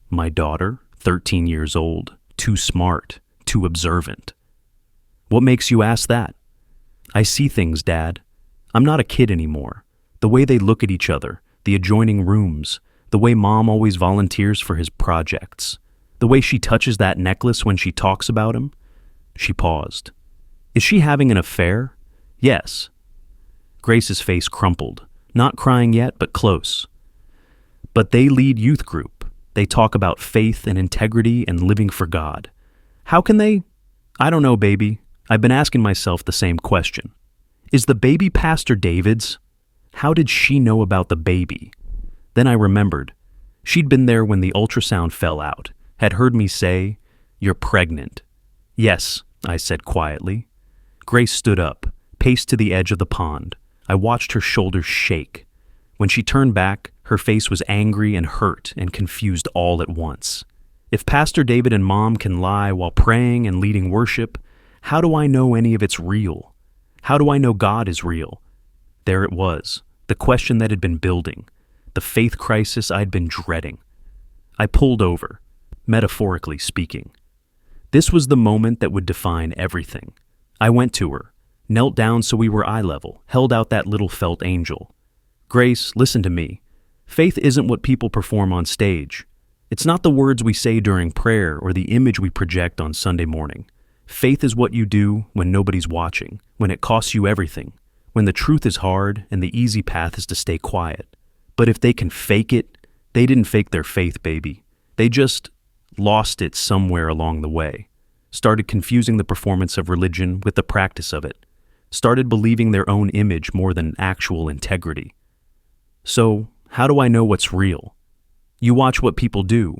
My daughter, 13 years old, too smart, too observant. What makes you ask that? I see things, Dad. I'm not a kid anymore. The way they look at each other, the adjoining rooms, the way Mom always volunteers for his projects, the way she touches that necklace when she talks about him. She paused. Is she having an affair? Yes. Grace's face crumpled, not crying yet, but close. But they lead youth group. They talk about faith and integrity and living for God. How can they? I don't know, baby. I've been asking myself the same question. Is the baby Pastor David's? How did she know about the baby? Then I remembered. She'd been there when the ultrasound fell out, had heard me say, "You're pregnant." Yes, I said quietly. Grace stood up, paced to the edge of the pond. I watched her shoulders shake. When she turned back, her face was angry and hurt and confused all at once. If Pastor David and Mom can lie while praying and leading worship, how do I know any of it's real? How do I know God is real? There it was, the question that had been building, the faith crisis I'd been dreading. I pulled over. metaphorically speaking. This was the moment that would define everything. I went to her, knelt down so we were eye level, held out that little felt angel. Grace, listen to me. Faith isn't what people perform on stage. It's not the words we say during prayer or the image we project on Sunday morning. Faith is what you do when nobody's watching, when it costs you everything, when the truth is hard and the easy path is to stay quiet. But if they can fake it, they didn't fake their faith, baby. They just lost it somewhere along the way. Started confusing the performance of religion with the practice of it. Started believing their own image more than actual integrity. So, how do I know what's real? You watch what people do.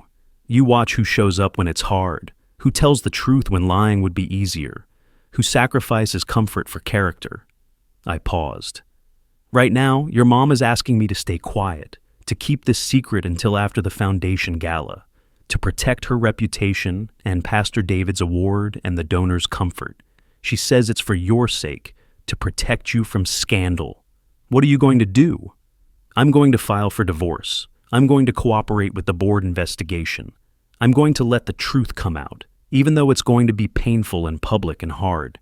You watch who shows up when it's hard, who tells the truth when lying would be easier, who sacrifices comfort for character. I paused. Right now, your mom is asking me to stay quiet, to keep this secret until after the foundation gala, to protect her reputation and Pastor David's award and the donor's comfort. She says it's for your sake, to protect you from scandal. What are you going to do? I'm going to file for divorce. I'm going to cooperate with the board investigation. I'm going to let the truth come out, even though it's going to be painful and public and hard.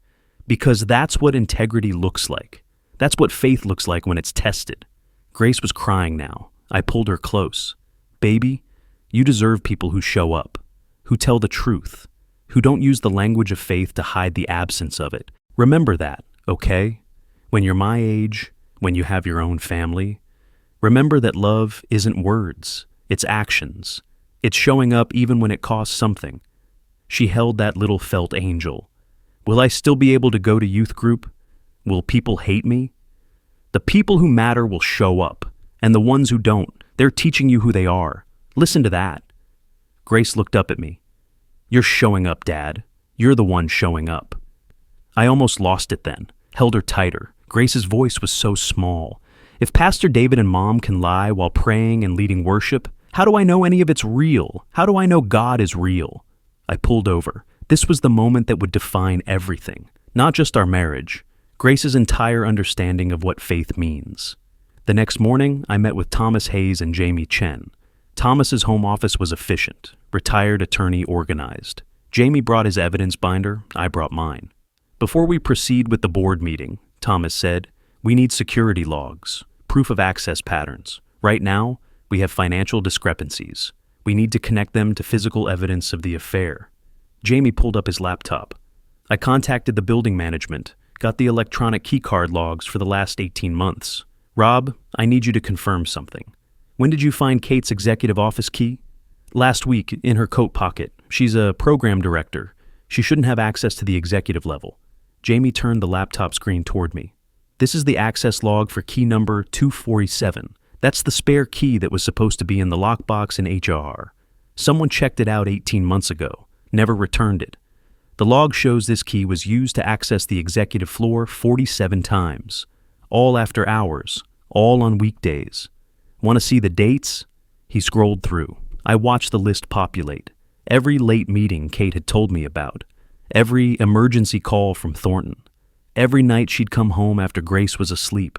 Because that's what integrity looks like. That's what faith looks like when it's tested. Grace was crying now. I pulled her close. Baby, you deserve people who show up, who tell the truth, who don't use the language of faith to hide the absence of it. Remember that, okay? When you're my age, when you have your own family, remember that love isn't words, it's actions. It's showing up even when it costs something. She held that little felt angel. Will I still be able to go to youth group? Will people hate me? The people who matter will show up, and the ones who don't, they're teaching you who they are. Listen to that. Grace looked up at me. You're showing up, Dad. You're the one showing up. I almost lost it then, held her tighter. Grace's voice was so small. If Pastor David and Mom can lie while praying and leading worship, how do I know any of it's real? How do I know God is real? I pulled over. This was the moment that would define everything, not just our marriage, Grace's entire understanding of what faith means. The next morning, I met with Thomas Hayes and Jamie Chen. Thomas's home office was efficient, retired attorney organized. Jamie brought his evidence binder, I brought mine. Before we proceed with the board meeting, Thomas said, we need security logs, proof of access patterns. Right now, we have financial discrepancies. We need to connect them to physical evidence of the affair. Jamie pulled up his laptop. I contacted the building management, got the electronic keycard logs for the last 18 months. Rob, I need you to confirm something. When did you find Kate's executive office key? Last week, in her coat pocket. She's a program director. She shouldn't have access to the executive level. Jamie turned the laptop screen toward me. This is the access log for key number 247. That's the spare key that was supposed to be in the lockbox in HR. Someone checked it out 18 months ago, never returned it. The log shows this key was used to access the executive floor 47 times, all after hours, all on weekdays. Want to see the dates? He scrolled through. I watched the list populate. Every late meeting Kate had told me about. Every emergency call from Thornton. Every night she'd come home after Grace was asleep.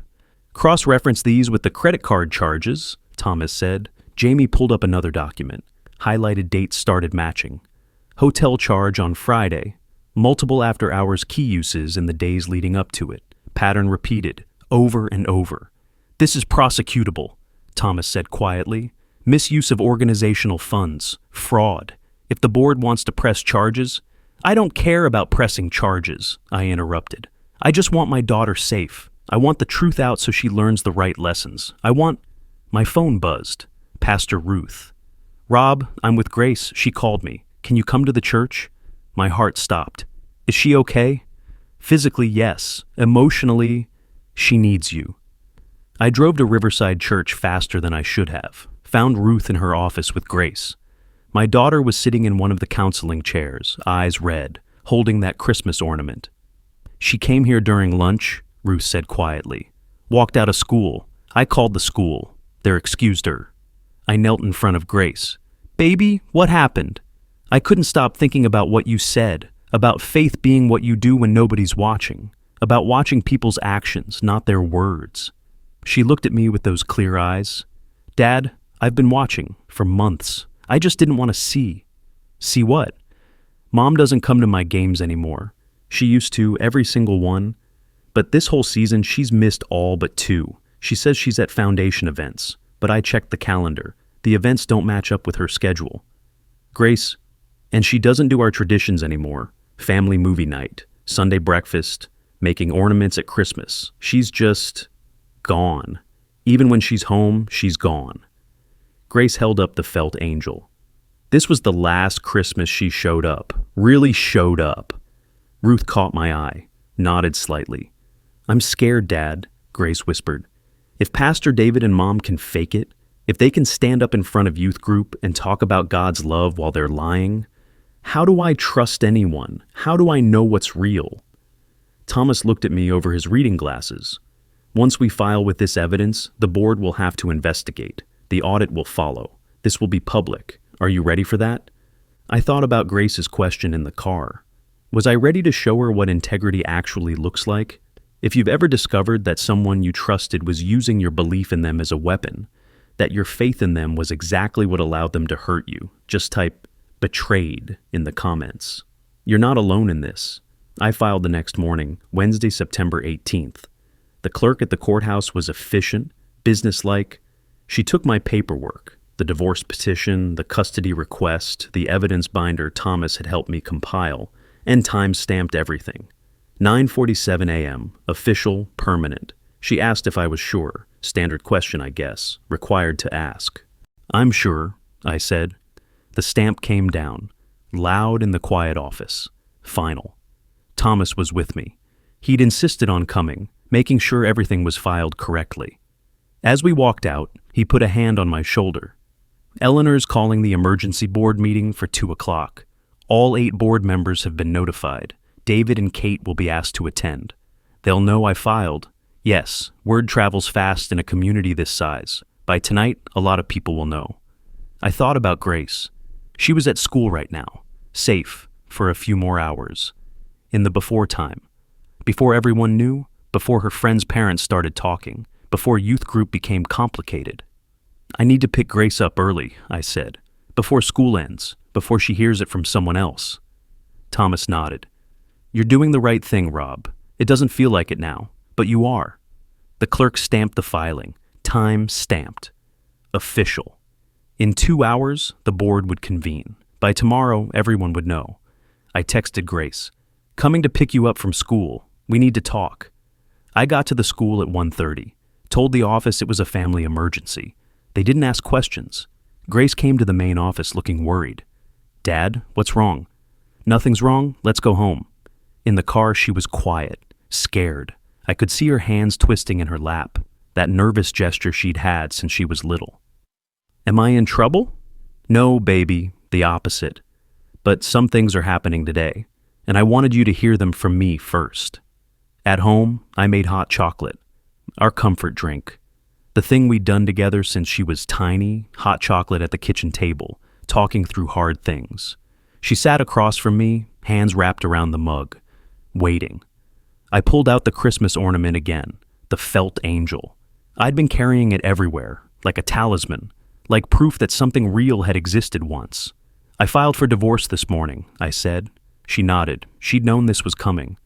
Cross-reference these with the credit card charges, Thomas said. Jamie pulled up another document. Highlighted dates started matching. Hotel charge on Friday. Multiple after-hours key uses in the days leading up to it. Pattern repeated, over and over. This is prosecutable, Thomas said quietly. Misuse of organizational funds. Fraud. If the board wants to press charges, I don't care about pressing charges, I interrupted. I just want my daughter safe. I want the truth out so she learns the right lessons. My phone buzzed. Pastor Ruth. Rob, I'm with Grace. She called me. Can you come to the church? My heart stopped. Is she okay? Physically, yes. Emotionally, she needs you. I drove to Riverside Church faster than I should have. Found Ruth in her office with Grace. My daughter was sitting in one of the counseling chairs, eyes red, holding that Christmas ornament. She came here during lunch, Ruth said quietly. Walked out of school. I called the school. They excused her. I knelt in front of Grace. Baby, what happened? I couldn't stop thinking about what you said, about faith being what you do when nobody's watching, about watching people's actions, not their words. She looked at me with those clear eyes. Dad, I've been watching for months. I just didn't want to see. See what? Mom doesn't come to my games anymore. She used to, every single one. But this whole season, she's missed all but two. She says she's at foundation events, but I checked the calendar. The events don't match up with her schedule. Grace, and she doesn't do our traditions anymore. Family movie night, Sunday breakfast, making ornaments at Christmas. She's just gone. Even when she's home, she's gone. Grace held up the felt angel. This was the last Christmas she showed up, really showed up. Ruth caught my eye, nodded slightly. I'm scared, Dad, Grace whispered. If Pastor David and Mom can fake it, if they can stand up in front of youth group and talk about God's love while they're lying, how do I trust anyone? How do I know what's real? Thomas looked at me over his reading glasses. Once we file with this evidence, the board will have to investigate. The audit will follow. This will be public. Are you ready for that? I thought about Grace's question in the car. Was I ready to show her what integrity actually looks like? If you've ever discovered that someone you trusted was using your belief in them as a weapon, that your faith in them was exactly what allowed them to hurt you, just type betrayed in the comments. You're not alone in this. I filed the next morning, Wednesday, September 18th. The clerk at the courthouse was efficient, businesslike. She took my paperwork, the divorce petition, the custody request, the evidence binder Thomas had helped me compile, and time-stamped everything. 9:47 a.m., official, permanent. She asked if I was sure. Standard question, I guess, required to ask. I'm sure, I said. The stamp came down, loud in the quiet office. Final. Thomas was with me. He'd insisted on coming, making sure everything was filed correctly. As we walked out, he put a hand on my shoulder. Eleanor's calling the emergency board meeting for 2 o'clock. All 8 board members have been notified. David and Kate will be asked to attend. They'll know I filed. Yes, word travels fast in a community this size. By tonight, a lot of people will know. I thought about Grace. She was at school right now, safe for a few more hours. In the before time. Before everyone knew, before her friends' parents started talking, before youth group became complicated. I need to pick Grace up early, I said, before school ends, before she hears it from someone else. Thomas nodded. You're doing the right thing, Rob. It doesn't feel like it now, but you are. The clerk stamped the filing. Time stamped. Official. In 2 hours, the board would convene. By tomorrow, everyone would know. I texted Grace. Coming to pick you up from school. We need to talk. I got to the school at 1:30. Told the office it was a family emergency. They didn't ask questions. Grace came to the main office looking worried. Dad, what's wrong? Nothing's wrong. Let's go home. In the car, she was quiet, scared. I could see her hands twisting in her lap, that nervous gesture she'd had since she was little. Am I in trouble? No, baby, the opposite. But some things are happening today, and I wanted you to hear them from me first. At home, I made hot chocolate, our comfort drink. The thing we'd done together since she was tiny, hot chocolate at the kitchen table, talking through hard things. She sat across from me, hands wrapped around the mug, waiting. I pulled out the Christmas ornament again, the felt angel. I'd been carrying it everywhere, like a talisman, like proof that something real had existed once. I filed for divorce this morning, I said. She nodded. She'd known this was coming.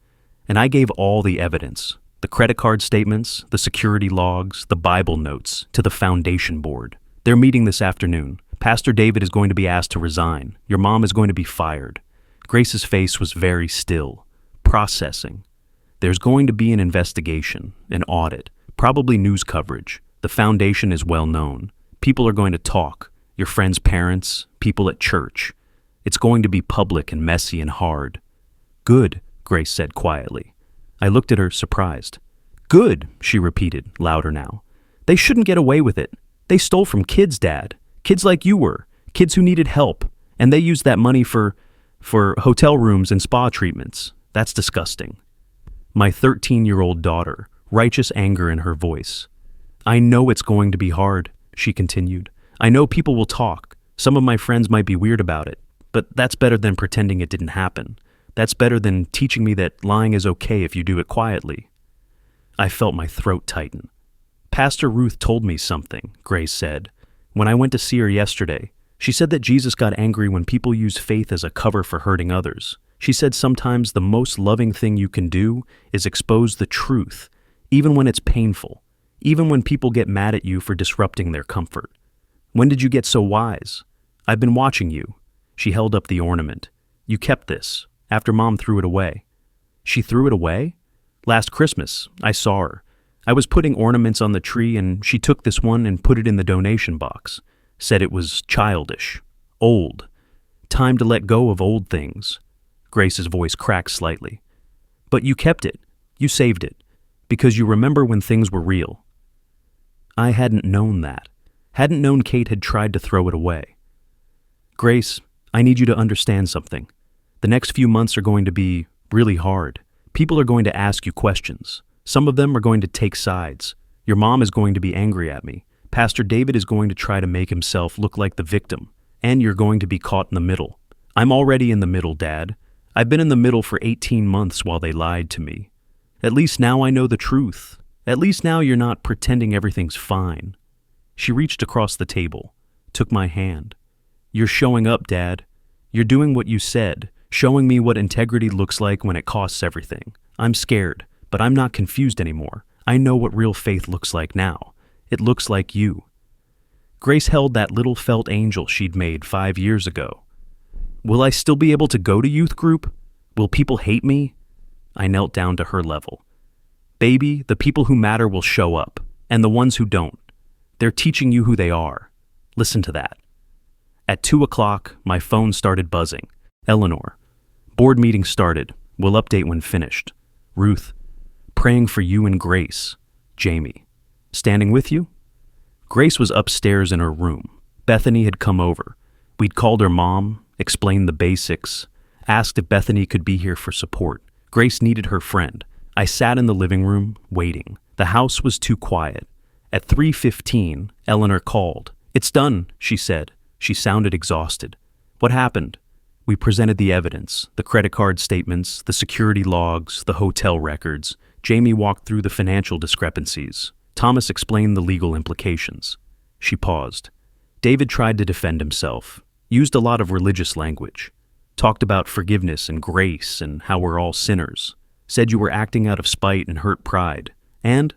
And I gave all the evidence, the credit card statements, the security logs, the Bible notes, to the foundation board. They're meeting this afternoon. Pastor David is going to be asked to resign. Your mom is going to be fired. Grace's face was very still, processing. There's going to be an investigation, an audit, probably news coverage. The foundation is well known. People are going to talk, your friends' parents, people at church. It's going to be public and messy and hard. Good, Grace said quietly. I looked at her, surprised. Good, she repeated, louder now. They shouldn't get away with it. They stole from kids, Dad. Kids like you were. Kids who needed help. And they used that money for hotel rooms and spa treatments. That's disgusting. My 13-year-old daughter, righteous anger in her voice. I know it's going to be hard, she continued. I know people will talk. Some of my friends might be weird about it, but that's better than pretending it didn't happen. That's better than teaching me that lying is okay if you do it quietly. I felt my throat tighten. Pastor Ruth told me something, Grace said. When I went to see her yesterday, She said that Jesus got angry when people use faith as a cover for hurting others. She said sometimes the most loving thing you can do is expose the truth, even when it's painful, even when people get mad at you for disrupting their comfort. When did you get so wise? I've been watching you. She held up the ornament. You kept this, after Mom threw it away. She threw it away? Last Christmas, I saw her. I was putting ornaments on the tree and she took this one and put it in the donation box. Said it was childish, old. Time to let go of old things. Grace's voice cracked slightly. But you kept it. You saved it. Because you remember when things were real. I hadn't known that. Hadn't known Kate had tried to throw it away. Grace, I need you to understand something. The next few months are going to be really hard. People are going to ask you questions. Some of them are going to take sides. Your mom is going to be angry at me. Pastor David is going to try to make himself look like the victim. And you're going to be caught in the middle. I'm already in the middle, Dad. I've been in the middle for 18 months while they lied to me. At least now I know the truth. At least now you're not pretending everything's fine. She reached across the table, took my hand. You're showing up, Dad. You're doing what you said, showing me what integrity looks like when it costs everything. I'm scared, but I'm not confused anymore. I know what real faith looks like now. It looks like you. Grace held that little felt angel she'd made 5 years ago. Will I still be able to go to youth group? Will people hate me? I knelt down to her level. Baby, the people who matter will show up, and the ones who don't. They're teaching you who they are. Listen to that. At 2 o'clock, my phone started buzzing. Eleanor. Board meeting started. We'll update when finished. Ruth. Praying for you and Grace. Jamie. Standing with you? Grace was upstairs in her room. Bethany had come over. We'd called her mom, explained the basics, asked if Bethany could be here for support. Grace needed her friend. I sat in the living room, waiting. The house was too quiet. At 3:15, Eleanor called. It's done, she said. She sounded exhausted. What happened? We presented the evidence, the credit card statements, the security logs, the hotel records. Jamie walked through the financial discrepancies. Thomas explained the legal implications. She paused. David tried to defend himself, used a lot of religious language, talked about forgiveness and grace and how we're all sinners, said you were acting out of spite and hurt pride. And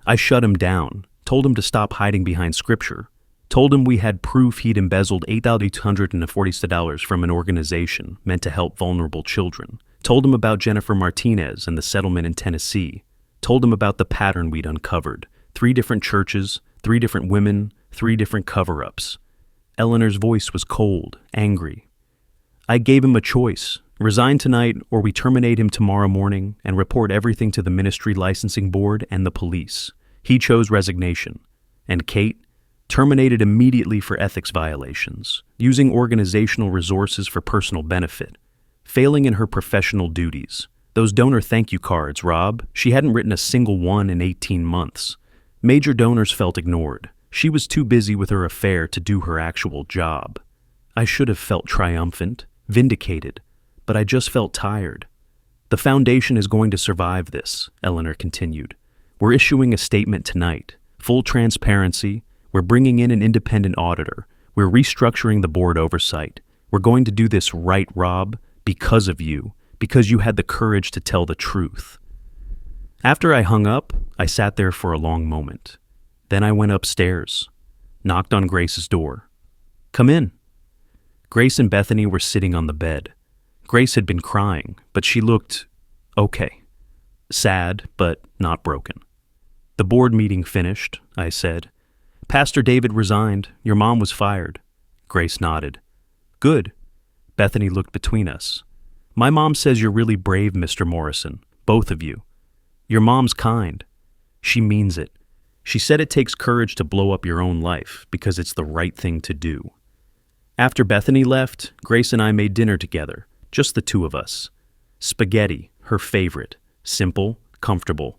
I shut him down, told him to stop hiding behind scripture, told him we had proof he'd embezzled $8,240 from an organization meant to help vulnerable children, told him about Jennifer Martinez and the settlement in Tennessee, told him about the pattern we'd uncovered, 3 different churches, 3 different women, 3 different cover-ups. Eleanor's voice was cold, angry. I gave him a choice, resign tonight or we terminate him tomorrow morning and report everything to the ministry licensing board and the police. He chose resignation. And Kate? Terminated immediately for ethics violations, using organizational resources for personal benefit, failing in her professional duties. Those donor thank you cards, Rob, she hadn't written a single one in 18 months. Major donors felt ignored. She was too busy with her affair to do her actual job. I should have felt triumphant, vindicated, but I just felt tired. The foundation is going to survive this, Eleanor continued. We're issuing a statement tonight. Full transparency. We're bringing in an independent auditor. We're restructuring the board oversight. We're going to do this right, Rob, because of you, because you had the courage to tell the truth. After I hung up, I sat there for a long moment. Then I went upstairs, knocked on Grace's door. Come in. Grace and Bethany were sitting on the bed. Grace had been crying, but she looked okay. Sad, but not broken. The board meeting finished, I said. Pastor David resigned. Your mom was fired. Grace nodded. Good. Bethany looked between us. My mom says you're really brave, Mr. Morrison, both of you. Your mom's kind. She means it. She said it takes courage to blow up your own life because it's the right thing to do. After Bethany left, Grace and I made dinner together, just the 2 of us. Spaghetti, her favorite, simple, comfortable.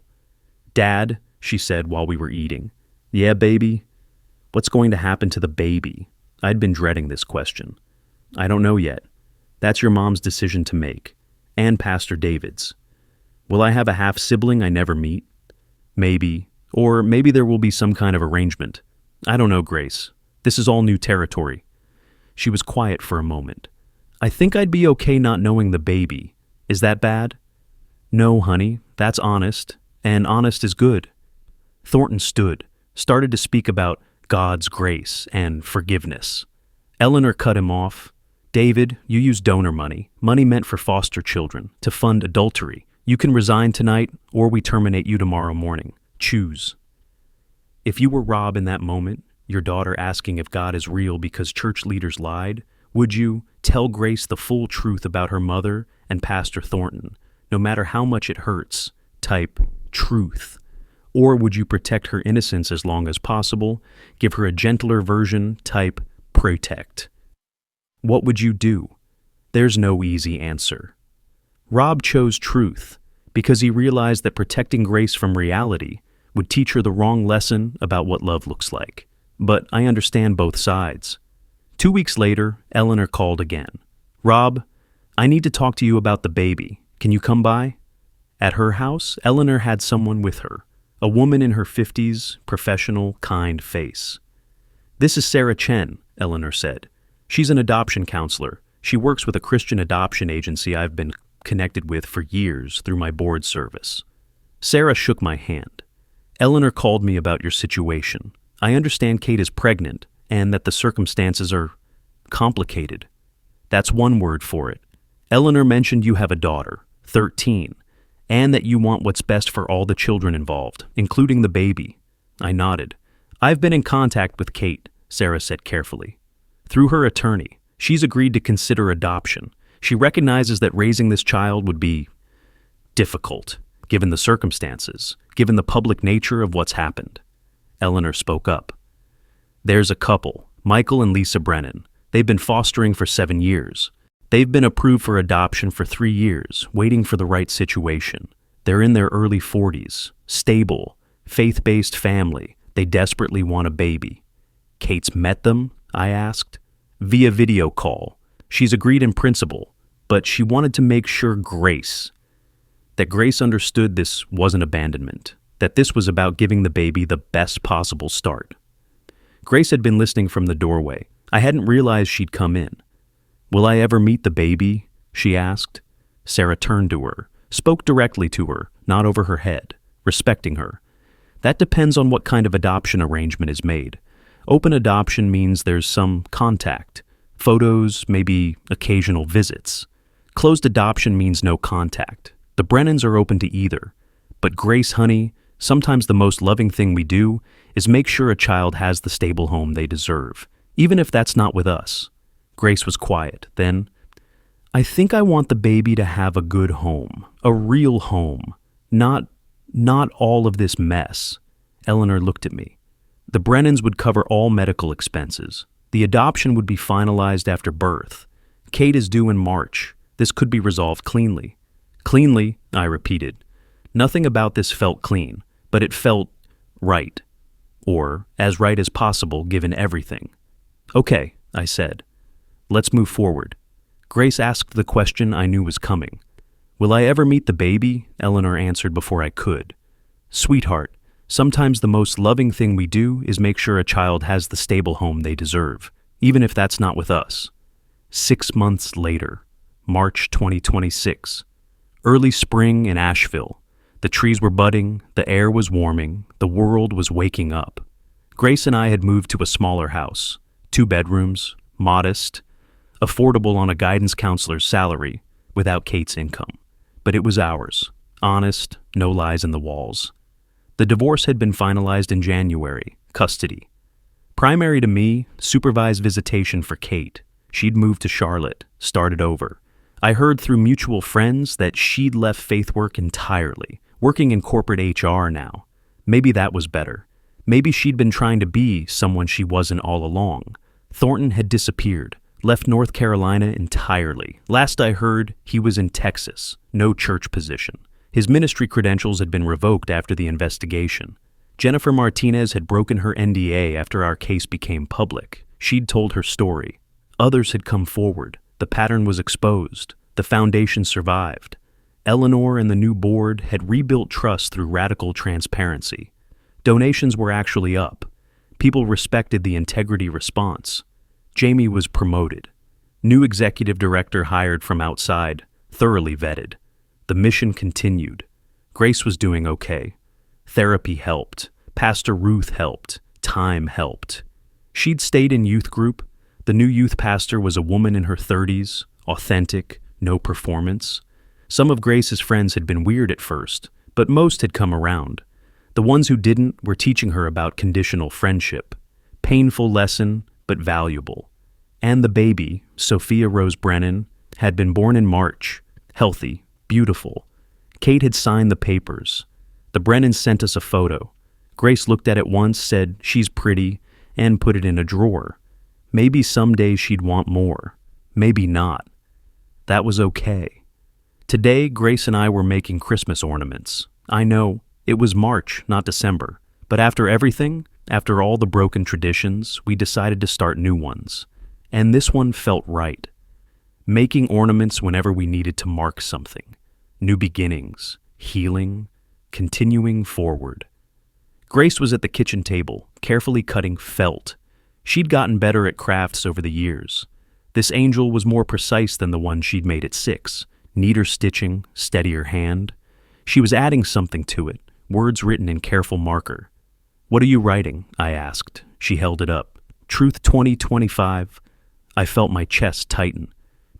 Dad, she said while we were eating. Yeah, baby? What's going to happen to the baby? I'd been dreading this question. I don't know yet. That's your mom's decision to make, and Pastor David's. Will I have a half-sibling I never meet? Maybe. Or maybe there will be some kind of arrangement. I don't know, Grace. This is all new territory. She was quiet for a moment. I think I'd be okay not knowing the baby. Is that bad? No, honey, that's honest, and honest is good. Thornton stood, started to speak about God's grace and forgiveness. Eleanor cut him off. David, you use donor money meant for foster children, to fund adultery. You can resign tonight, or we terminate you tomorrow morning. Choose. If you were Rob in that moment, your daughter asking if God is real because church leaders lied, would you tell Grace the full truth about her mother and Pastor Thornton, no matter how much it hurts? Type truth. Or would you protect her innocence as long as possible, give her a gentler version? Type protect. What would you do? There's no easy answer. Rob chose truth because he realized that protecting Grace from reality would teach her the wrong lesson about what love looks like. But I understand both sides. 2 weeks later, Eleanor called again. Rob, I need to talk to you about the baby. Can you come by? At her house, Eleanor had someone with her, a woman in her 50s, professional, kind face. This is Sarah Chen, Eleanor said. She's an adoption counselor. She works with a Christian adoption agency I've been connected with for years through my board service. Sarah shook my hand. Eleanor called me about your situation. I understand Kate is pregnant and that the circumstances are complicated. That's one word for it. Eleanor mentioned you have a daughter, 13, and that you want what's best for all the children involved, including the baby. I nodded. I've been in contact with Kate, Sarah said carefully. Through her attorney, she's agreed to consider adoption. She recognizes that raising this child would be difficult, given the circumstances, given the public nature of what's happened. Eleanor spoke up. There's a couple, Michael and Lisa Brennan. They've been fostering for 7 years. They've been approved for adoption for 3 years, waiting for the right situation. They're in their early 40s, stable, faith-based family. They desperately want a baby. Kate's met them? I asked. Via video call. She's agreed in principle, but she wanted to make sure that Grace understood this wasn't abandonment, that this was about giving the baby the best possible start. Grace had been listening from the doorway. I hadn't realized she'd come in. Will I ever meet the baby? She asked. Sarah turned to her, spoke directly to her, not over her head, respecting her. That depends on what kind of adoption arrangement is made. Open adoption means there's some contact. Photos, maybe occasional visits. Closed adoption means no contact. The Brennans are open to either. But Grace, honey, sometimes the most loving thing we do is make sure a child has the stable home they deserve, even if that's not with us. Grace was quiet. Then, I think I want the baby to have a good home, a real home, not all of this mess. Eleanor looked at me. The Brennans would cover all medical expenses. The adoption would be finalized after birth. Kate is due in March. This could be resolved cleanly. Cleanly, I repeated. Nothing about this felt clean, but it felt right. Or as right as possible given everything. Okay, I said. Let's move forward. Grace asked the question I knew was coming. Will I ever meet the baby? Eleanor answered before I could. Sweetheart, sometimes the most loving thing we do is make sure a child has the stable home they deserve, even if that's not with us. 6 months later, March 2026. Early spring in Asheville. The trees were budding, the air was warming, the world was waking up. Grace and I had moved to a smaller house, 2 bedrooms, modest, affordable on a guidance counselor's salary, without Kate's income. But it was ours, honest, no lies in the walls. The divorce had been finalized in January, custody. Primary to me, supervised visitation for Kate. She'd moved to Charlotte, started over. I heard through mutual friends that she'd left faith work entirely, working in corporate HR now. Maybe that was better. Maybe she'd been trying to be someone she wasn't all along. Thornton had disappeared, left North Carolina entirely. Last I heard, he was in Texas, no church position. His ministry credentials had been revoked after the investigation. Jennifer Martinez had broken her NDA after our case became public. She'd told her story. Others had come forward. The pattern was exposed. The foundation survived. Eleanor and the new board had rebuilt trust through radical transparency. Donations were actually up. People respected the integrity response. Jamie was promoted. New executive director hired from outside, thoroughly vetted. The mission continued. Grace was doing okay. Therapy helped. Pastor Ruth helped. Time helped. She'd stayed in youth group. The new youth pastor was a woman in her 30s, authentic, no performance. Some of Grace's friends had been weird at first, but most had come around. The ones who didn't were teaching her about conditional friendship. Painful lesson, but valuable. And the baby, Sophia Rose Brennan, had been born in March, healthy, beautiful. Kate had signed the papers. The Brennans sent us a photo. Grace looked at it once, said, "She's pretty," and put it in a drawer. Maybe someday she'd want more. Maybe not. That was okay. Today, Grace and I were making Christmas ornaments. I know, it was March, not December. But after everything, after all the broken traditions, we decided to start new ones. And this one felt right. Making ornaments whenever we needed to mark something. New beginnings, healing, continuing forward. Grace was at the kitchen table, carefully cutting felt. She'd gotten better at crafts over the years. This angel was more precise than the one she'd made at 6. Neater stitching, steadier hand. She was adding something to it, words written in careful marker. "What are you writing?" I asked. She held it up. "Truth 2025. I felt my chest tighten.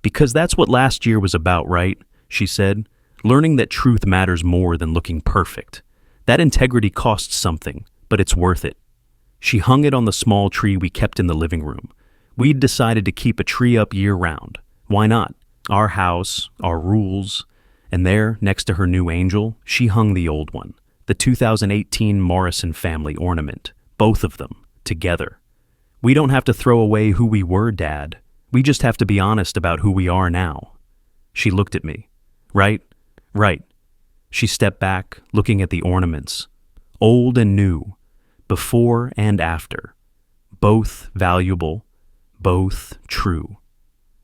"Because that's what last year was about, right?" she said. "Learning that truth matters more than looking perfect. That integrity costs something, but it's worth it." She hung it on the small tree we kept in the living room. We'd decided to keep a tree up year-round. Why not? Our house, our rules. And there, next to her new angel, she hung the old one, the 2018 Morrison family ornament, both of them, together. "We don't have to throw away who we were, Dad. We just have to be honest about who we are now." She looked at me. Right. She stepped back, looking at the ornaments. Old and new, before and after. Both valuable, both true.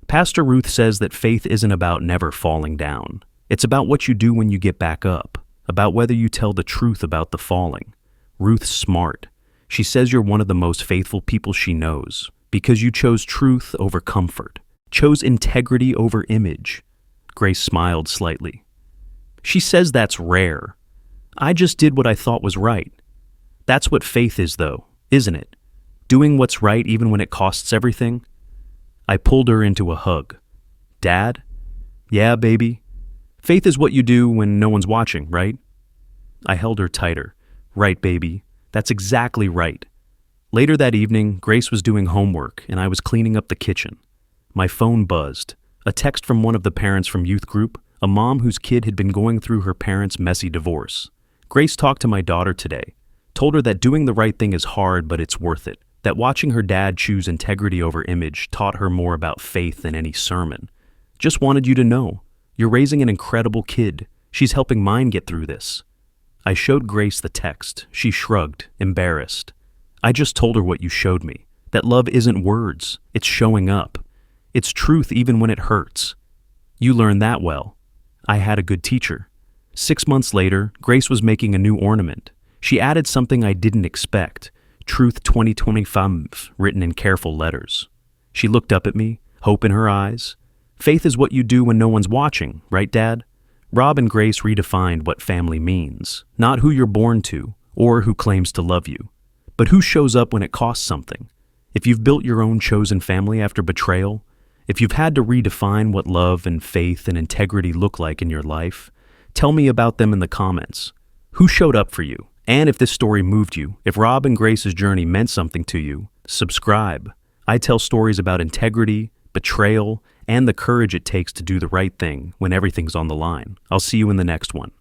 Pastor Ruth says that faith isn't about never falling down. It's about what you do when you get back up, about whether you tell the truth about the falling. Ruth's smart. She says you're one of the most faithful people she knows because you chose truth over comfort, chose integrity over image. Grace smiled slightly. She says that's rare. I just did what I thought was right. That's what faith is, though, isn't it? Doing what's right even when it costs everything. I pulled her into a hug. "Dad?" "Yeah, baby. Faith is what you do when no one's watching, right?" I held her tighter. "Right, baby. That's exactly right." Later that evening, Grace was doing homework and I was cleaning up the kitchen. My phone buzzed. A text from one of the parents from youth group, a mom whose kid had been going through her parents' messy divorce. Grace talked to my daughter today, told her that doing the right thing is hard, but it's worth it. That watching her dad choose integrity over image taught her more about faith than any sermon. "Just wanted you to know. You're raising an incredible kid. She's helping mine get through this." I showed Grace the text. She shrugged, embarrassed. "I just told her what you showed me. That love isn't words. It's showing up. It's truth even when it hurts. You learned that well." I had a good teacher. 6 months later, Grace was making a new ornament. She added something I didn't expect. Truth 2025, written in careful letters. She looked up at me, hope in her eyes. "Faith is what you do when no one's watching, right, Dad?" Rob and Grace redefined what family means. Not who you're born to, or who claims to love you, but who shows up when it costs something. If you've built your own chosen family after betrayal, if you've had to redefine what love and faith and integrity look like in your life, tell me about them in the comments. Who showed up for you? And if this story moved you, if Rob and Grace's journey meant something to you, subscribe. I tell stories about integrity, betrayal, and the courage it takes to do the right thing when everything's on the line. I'll see you in the next one.